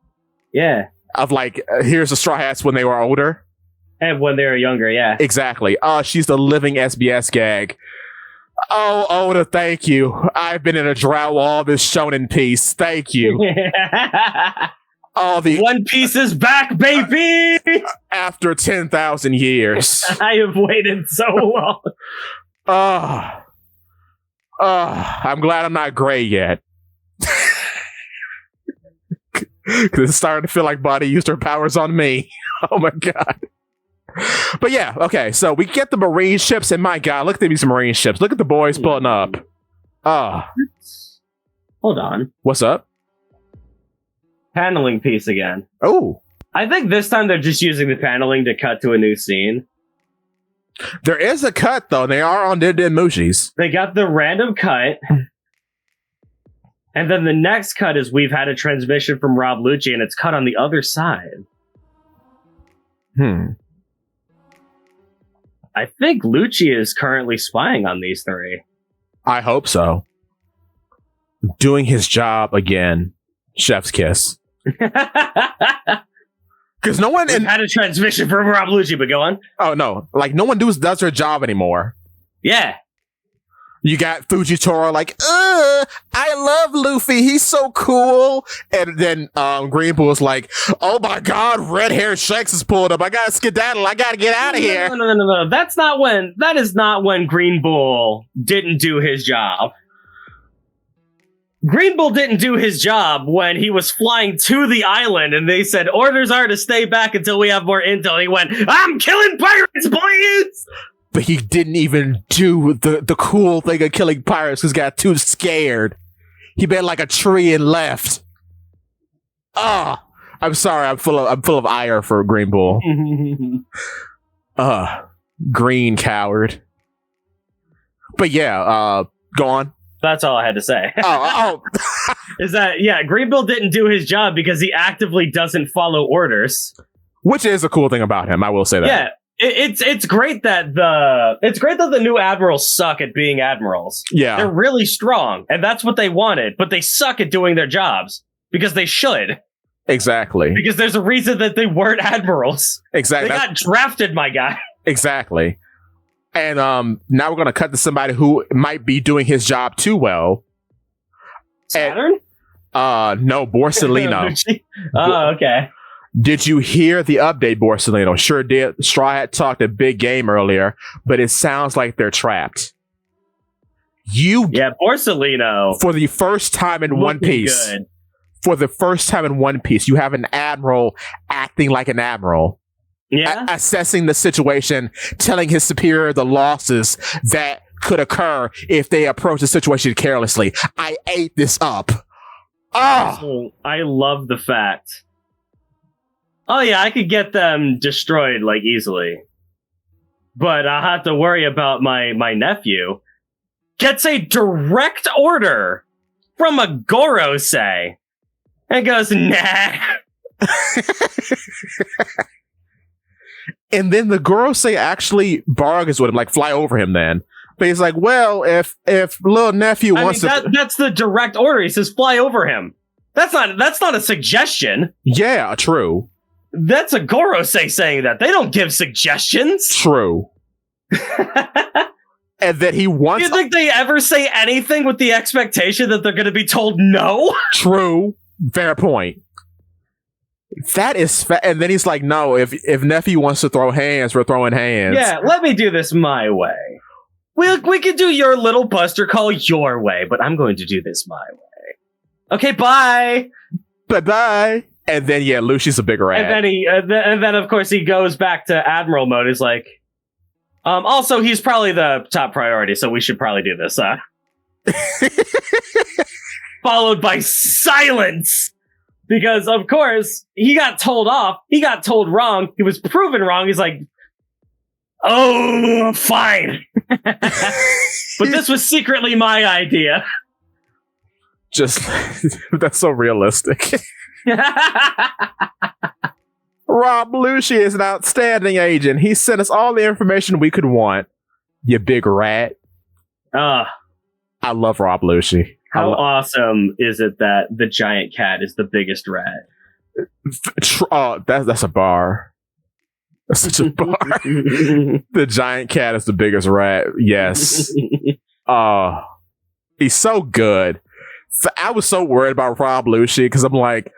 Yeah. Of, like, here's the straw hats when they were older. And when they were younger, yeah. Exactly. She's the living SBS gag. Oh, Oda, thank you. I've been in a drought all this shonen piece. Thank you. One Piece is back, baby! After 10,000 years. I have waited so long. I'm glad I'm not gray yet. Because it's starting to feel like Bonnie used her powers on me. Oh my God. But yeah, okay, so we get the marine ships, and my God, look at these marine ships. Look at the boys pulling up. Hold on. What's up? Paneling piece again. Oh. I think this time they're just using the paneling to cut to a new scene. There is a cut, though. They are on Din Mushis. They got the random cut. And then the next cut is we've had a transmission from Rob Lucci, and it's cut on the other side. I think Lucci is currently spying on these three. I hope so. Doing his job again. Chef's kiss. Because no one had a transmission from Rob Lucci, but go on. Oh no! Like no one does their job anymore. Yeah. You got Fujitora like, I love Luffy. He's so cool. And then Green Bull's like, oh my God, red hair Shanks is pulled up. I gotta skedaddle. I gotta get out of here. No. That is not when Green Bull didn't do his job. Green Bull didn't do his job when he was flying to the island and they said, orders are to stay back until we have more intel. He went, I'm killing pirates, boys! But he didn't even do the cool thing of killing pirates because he got too scared. He bent like a tree and left. I'm sorry. I'm full of ire for Green Bull. Green coward. But yeah, go on. That's all I had to say. Oh. Is that, yeah, Green Bull didn't do his job because he actively doesn't follow orders. Which is a cool thing about him, I will say that. Yeah. It's great that the new admirals suck at being admirals. Yeah. They're really strong, and that's what they wanted, but they suck at doing their jobs. Because they should. Exactly. Because there's a reason that they weren't admirals. Exactly. They got drafted, my guy. Exactly. And now we're gonna cut to somebody who might be doing his job too well. Saturn? No, Borsellino. Oh, okay. Did you hear the update, Borsellino? Sure did. Straw Hat talked a big game earlier, but it sounds like they're trapped. Borsellino. For the first time in One Piece. Good. For the first time in One Piece, you have an admiral acting like an admiral. Yeah. Assessing the situation, telling his superior the losses that could occur if they approach the situation carelessly. I ate this up. Oh, I love the fact. Oh yeah, I could get them destroyed like easily, but I'll have to worry about my nephew. Gets a direct order from a Gorosei and goes, nah. And then the Gorosei actually bargains with him, like fly over him then. But he's like, well, if little nephew wants to... That's the direct order. He says, fly over him. That's not a suggestion. Yeah, true. That's a Gorosei saying that. They don't give suggestions. True. And that he wants... Do you think they ever say anything with the expectation that they're going to be told no? True. Fair point. That is... And then he's like, no, if nephew wants to throw hands, we're throwing hands. Yeah, let me do this my way. We could do your little buster call your way, but I'm going to do this my way. Okay, bye! Bye-bye! And then, yeah, Lucy's a big rat. And then, of course, he goes back to Admiral mode. He's like... also, he's probably the top priority, so we should probably do this, Followed by silence! Because, of course, he got told off. He got told wrong. He was proven wrong. He's like, oh, fine. But this was secretly my idea. Just, that's so realistic. Rob Lucci is an outstanding agent. He sent us all the information we could want. You big rat. I love Rob Lucci. How awesome is it that the giant cat is the biggest rat? That's a bar. That's such a bar. The giant cat is the biggest rat. Yes. He's so good. I was so worried about Rob Lucci because I'm like,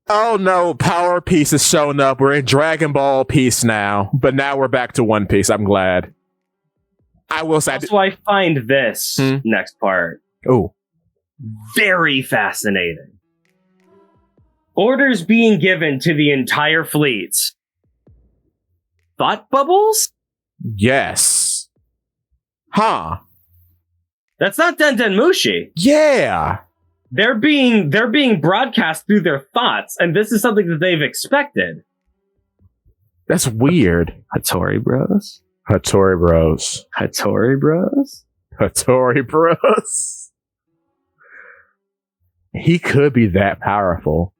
oh no, Power Piece is showing up. We're in Dragon Ball Piece now, but now we're back to One Piece. I'm glad. I will say. So I find this next part very fascinating. Orders being given to the entire fleet. Thought bubbles? Yes. Huh. That's not Dendenmushi. Yeah. They're being broadcast through their thoughts, and this is something that they've expected. That's weird. Hattori Bros. Hattori Bros. Hattori Bros. Hattori Bros. He could be that powerful.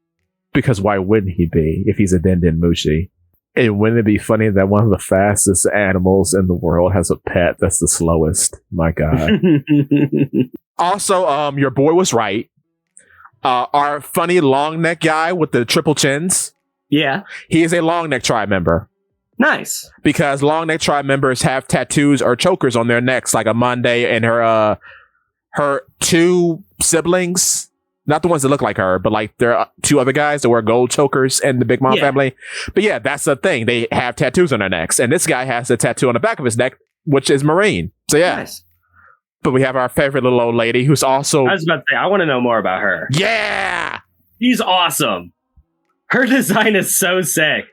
Because why wouldn't he be if he's a Dendenmushi? And wouldn't it be funny that one of the fastest animals in the world has a pet that's the slowest? My God. Also, your boy was right. Our funny long neck guy with the triple chins. Yeah. He is a long neck tribe member. Nice. Because long neck tribe members have tattoos or chokers on their necks, like Amande and her two siblings. Not the ones that look like her, but like there are two other guys that wear gold chokers in the Big Mom family. But yeah, that's the thing. They have tattoos on their necks. And this guy has a tattoo on the back of his neck, which is Marine. So yeah. Nice. But we have our favorite little old lady who's also... I was about to say, I want to know more about her. Yeah! She's awesome. Her design is so sick.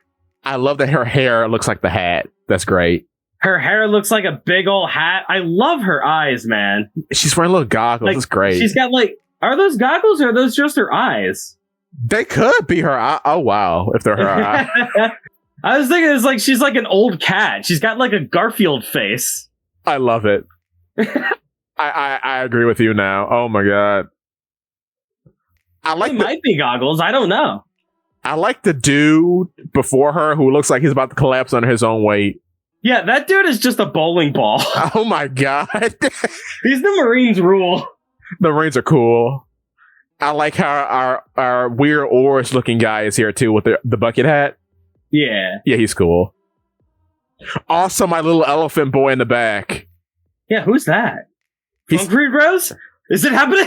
I love that her hair looks like the hat. That's great. Her hair looks like a big old hat. I love her eyes, man. She's wearing little goggles. Like, it's great. She's got like... Are those goggles or are those just her eyes? They could be her eye. Oh, wow. If they're her eyes. I was thinking it's like she's like an old cat. She's got like a Garfield face. I love it. I agree with you now. Oh, my God. It might be goggles. I don't know. I like the dude before her who looks like he's about to collapse under his own weight. Yeah, that dude is just a bowling ball. Oh, my God. These the Marines rule. The Marines are cool. I like how our weird orange looking guy is here too with the bucket hat. Yeah. Yeah, he's cool. Also, my little elephant boy in the back. Yeah, who's that? Concrete Rose? Is it happening?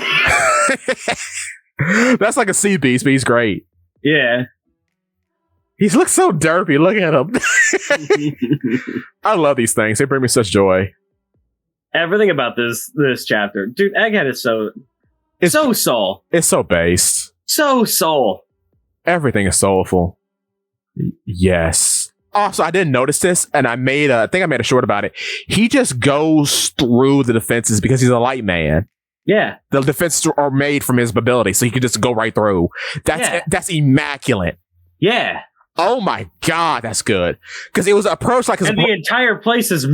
That's like a sea beast, but he's great. Yeah. He looks so derpy. Look at him. I love these things. They bring me such joy. Everything about this chapter. Dude, Egghead is so soul. It's so based. So soul. Everything is soulful. Yes. Also, I didn't notice this, and I think I made a short about it. He just goes through the defenses because he's a light man. Yeah. The defenses are made from his ability, so he can just go right through. That's immaculate. Yeah. Oh my god, that's good. Because it was approached like... And the entire place is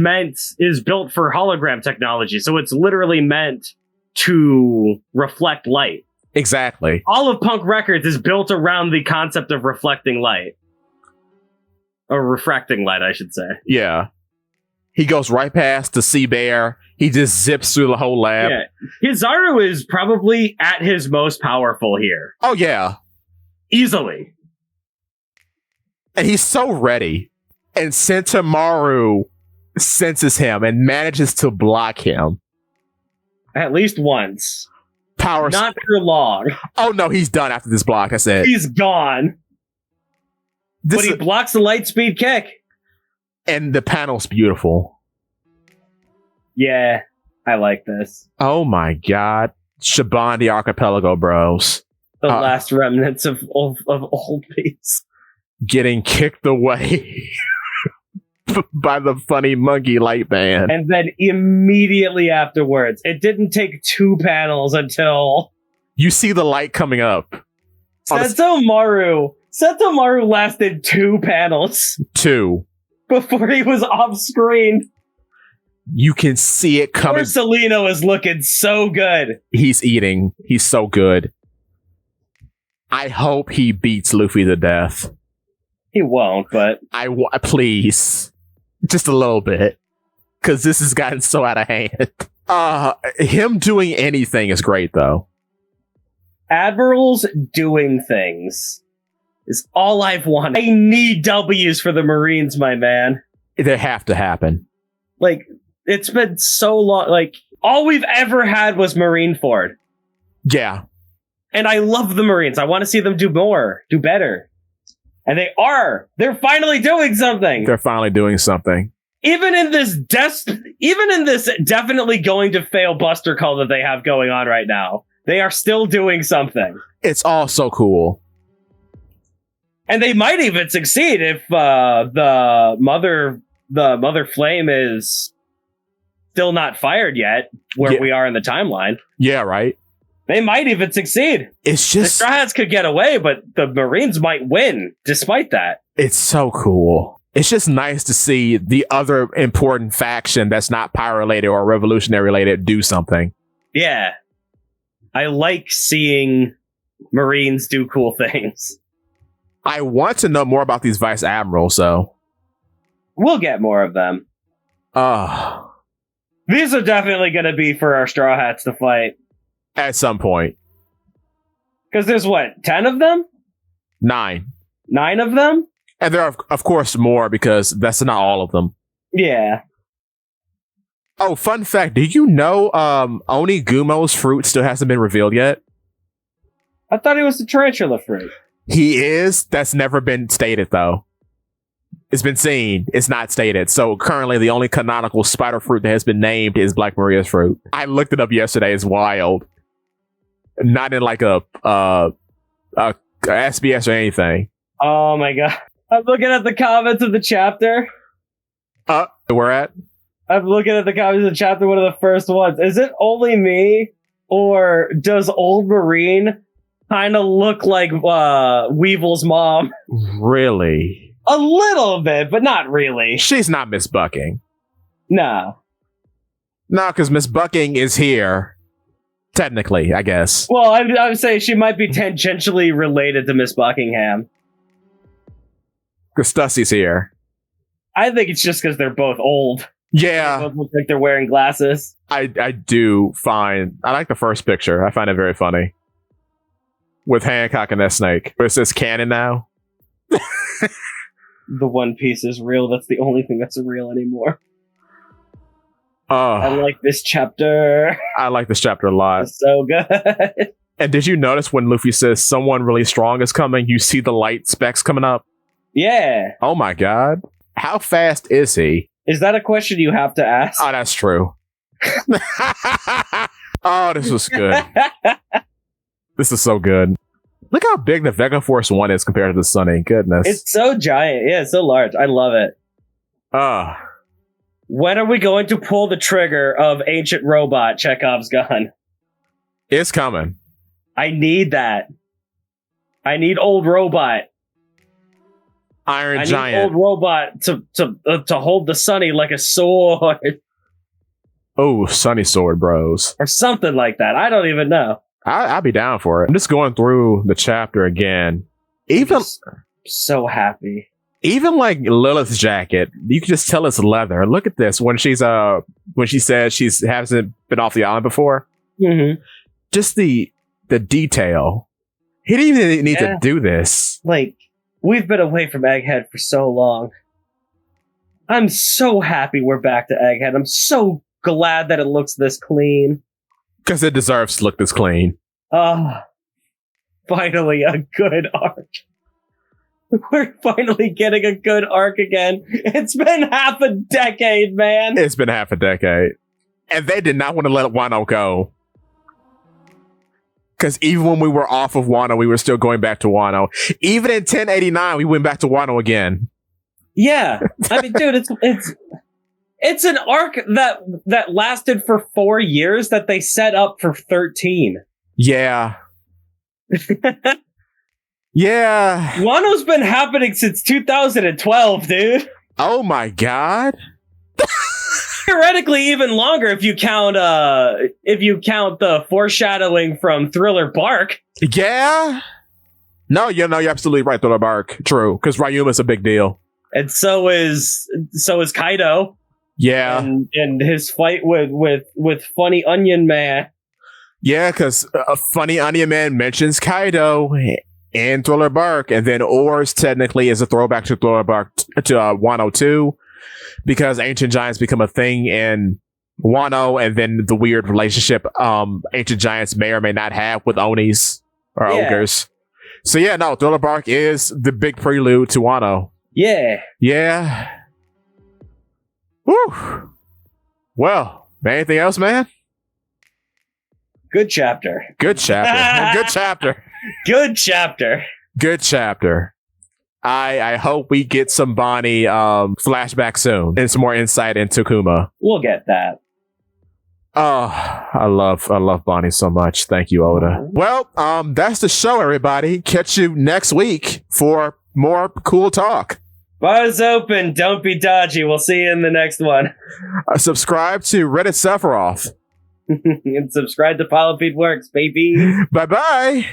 built for hologram technology, so it's literally meant to reflect light. Exactly. All of Punk Records is built around the concept of reflecting light. Or refracting light, I should say. Yeah. He goes right past the sea bear. He just zips through the whole lab. Yeah. Kizaru is probably at his most powerful here. Oh, yeah. Easily. And he's so ready. And Sentomaru senses him and manages to block him. At least once. Power. Not for long. Oh, no, he's done after this block. That's it. He's gone. But he blocks the light speed kick. And the panel's beautiful. Yeah, I like this. Oh my god. Shaban the Archipelago Bros. The last remnants of old peace. Getting kicked away by the funny monkey light band. And then immediately afterwards, it didn't take 2 panels until... You see the light coming up. Sentomaru lasted 2 panels. 2. Before he was off screen. You can see it coming. Poor Celino is looking so good. He's eating. He's so good. I hope he beats Luffy to death. He won't, but... Please. Just a little bit. Because this has gotten so out of hand. Him doing anything is great, though. Admirals doing things is all I've wanted. I need W's for the Marines, my man. They have to happen. Like, it's been so long. Like, all we've ever had was Marineford. Yeah. And I love the Marines. I want to see them do more, do better. And they are. They're finally doing something. They're finally doing something. Even in this definitely going to fail Buster Call that they have going on right now, they are still doing something. It's all so cool. And they might even succeed if the mother flame is still not fired yet, where we are in the timeline. Yeah, right. They might even succeed. It's just... The Straw Hats could get away, but the Marines might win, despite that. It's so cool. It's just nice to see the other important faction that's not pirate-related or revolutionary-related do something. Yeah. I like seeing Marines do cool things. I want to know more about these Vice Admirals, so... We'll get more of them. These are definitely going to be for our Straw Hats to fight. At some point. Because there's, 10 of them? 9. 9 of them? And there are, of course, more, because that's not all of them. Yeah. Oh, fun fact. Do you know Onigumo's fruit still hasn't been revealed yet? I thought he was the tarantula fruit. He is. That's never been stated, though. It's been seen. It's not stated. So currently, the only canonical spider fruit that has been named is Black Maria's fruit. I looked it up yesterday. It's wild. Not in like a SBS or anything. Oh my god. I'm looking at the comments of the chapter. Where at? I'm looking at the comments of the chapter, one of the first ones. Is it only me? Or does Old Marine kind of look like Weevil's mom? Really? A little bit, but not really. She's not Miss Bucking. No. No, because Miss Bucking is here. Technically, I guess. Well, I would say she might be tangentially related to Miss Buckingham. Because Stussie's here. I think it's just because they're both old. Yeah. They both look like they're wearing glasses. I do find... I like the first picture. I find it very funny. With Hancock and that snake. But it says canon now. The One Piece is real. That's the only thing that's real anymore. I like this chapter. I like this chapter a lot. It's so good. And did you notice when Luffy says someone really strong is coming, you see the light specks coming up? Yeah. Oh my god. How fast is he? Is that a question you have to ask? Oh, that's true. Oh, this was good. This is so good. Look how big the Vega Force 1 is compared to the Sunny. Goodness. It's so giant. Yeah, it's so large. I love it. When are we going to pull the trigger of Ancient Robot Chekhov's gun? It's coming. I need that. I need old robot. Iron Giant. Giant. I need old robot to hold the Sunny like a sword. Oh, Sunny Sword, bros. Or something like that. I don't even know. I'll be down for it. I'm just going through the chapter again. Even so happy. Even like Lilith's jacket, you can just tell it's leather. Look at this when she says she hasn't been off the island before. Mm-hmm. Just the detail. He didn't even need to do this. Like, we've been away from Egghead for so long. I'm so happy we're back to Egghead. I'm so glad that it looks this clean. Because it deserves to look this clean. Finally a good arc. We're finally getting a good arc again. It's been half a decade, man. It's been half a decade. And they did not want to let Wano go. Because even when we were off of Wano, we were still going back to Wano. Even in 1089, we went back to Wano again. Yeah. I mean, dude, it's an arc that lasted for 4 years that they set up for 13. Yeah. Yeah. Wano's been happening since 2012, dude. Oh my god. Theoretically, even longer if you count the foreshadowing from Thriller Bark. Yeah. No, you're absolutely right, Thriller Bark. True, because Ryuma's a big deal. And so is Kaido. Yeah. And his fight with Funny Onion Man. Yeah, because Funny Onion Man mentions Kaido and Thriller Bark, and then Oars technically is a throwback to Thriller Bark to Wano 2, because Ancient Giants become a thing in Wano, and then the weird relationship Ancient Giants may or may not have with Onis or ogres. So yeah, no, Thriller Bark is the big prelude to Wano. Yeah. Yeah. Whew. Well, anything else, man? Good chapter. Good chapter. Good chapter. Good chapter. Good chapter. I hope we get some Bonnie flashback soon and some more insight into Kuma. We'll get that. Oh, I love Bonnie so much. Thank you, Oda. Well, that's the show, everybody. Catch you next week for more cool talk. Bars open. Don't be dodgy. We'll see you in the next one. Subscribe to Reddit Sephiroth. And subscribe to Follow Pete Works, baby. Bye-bye.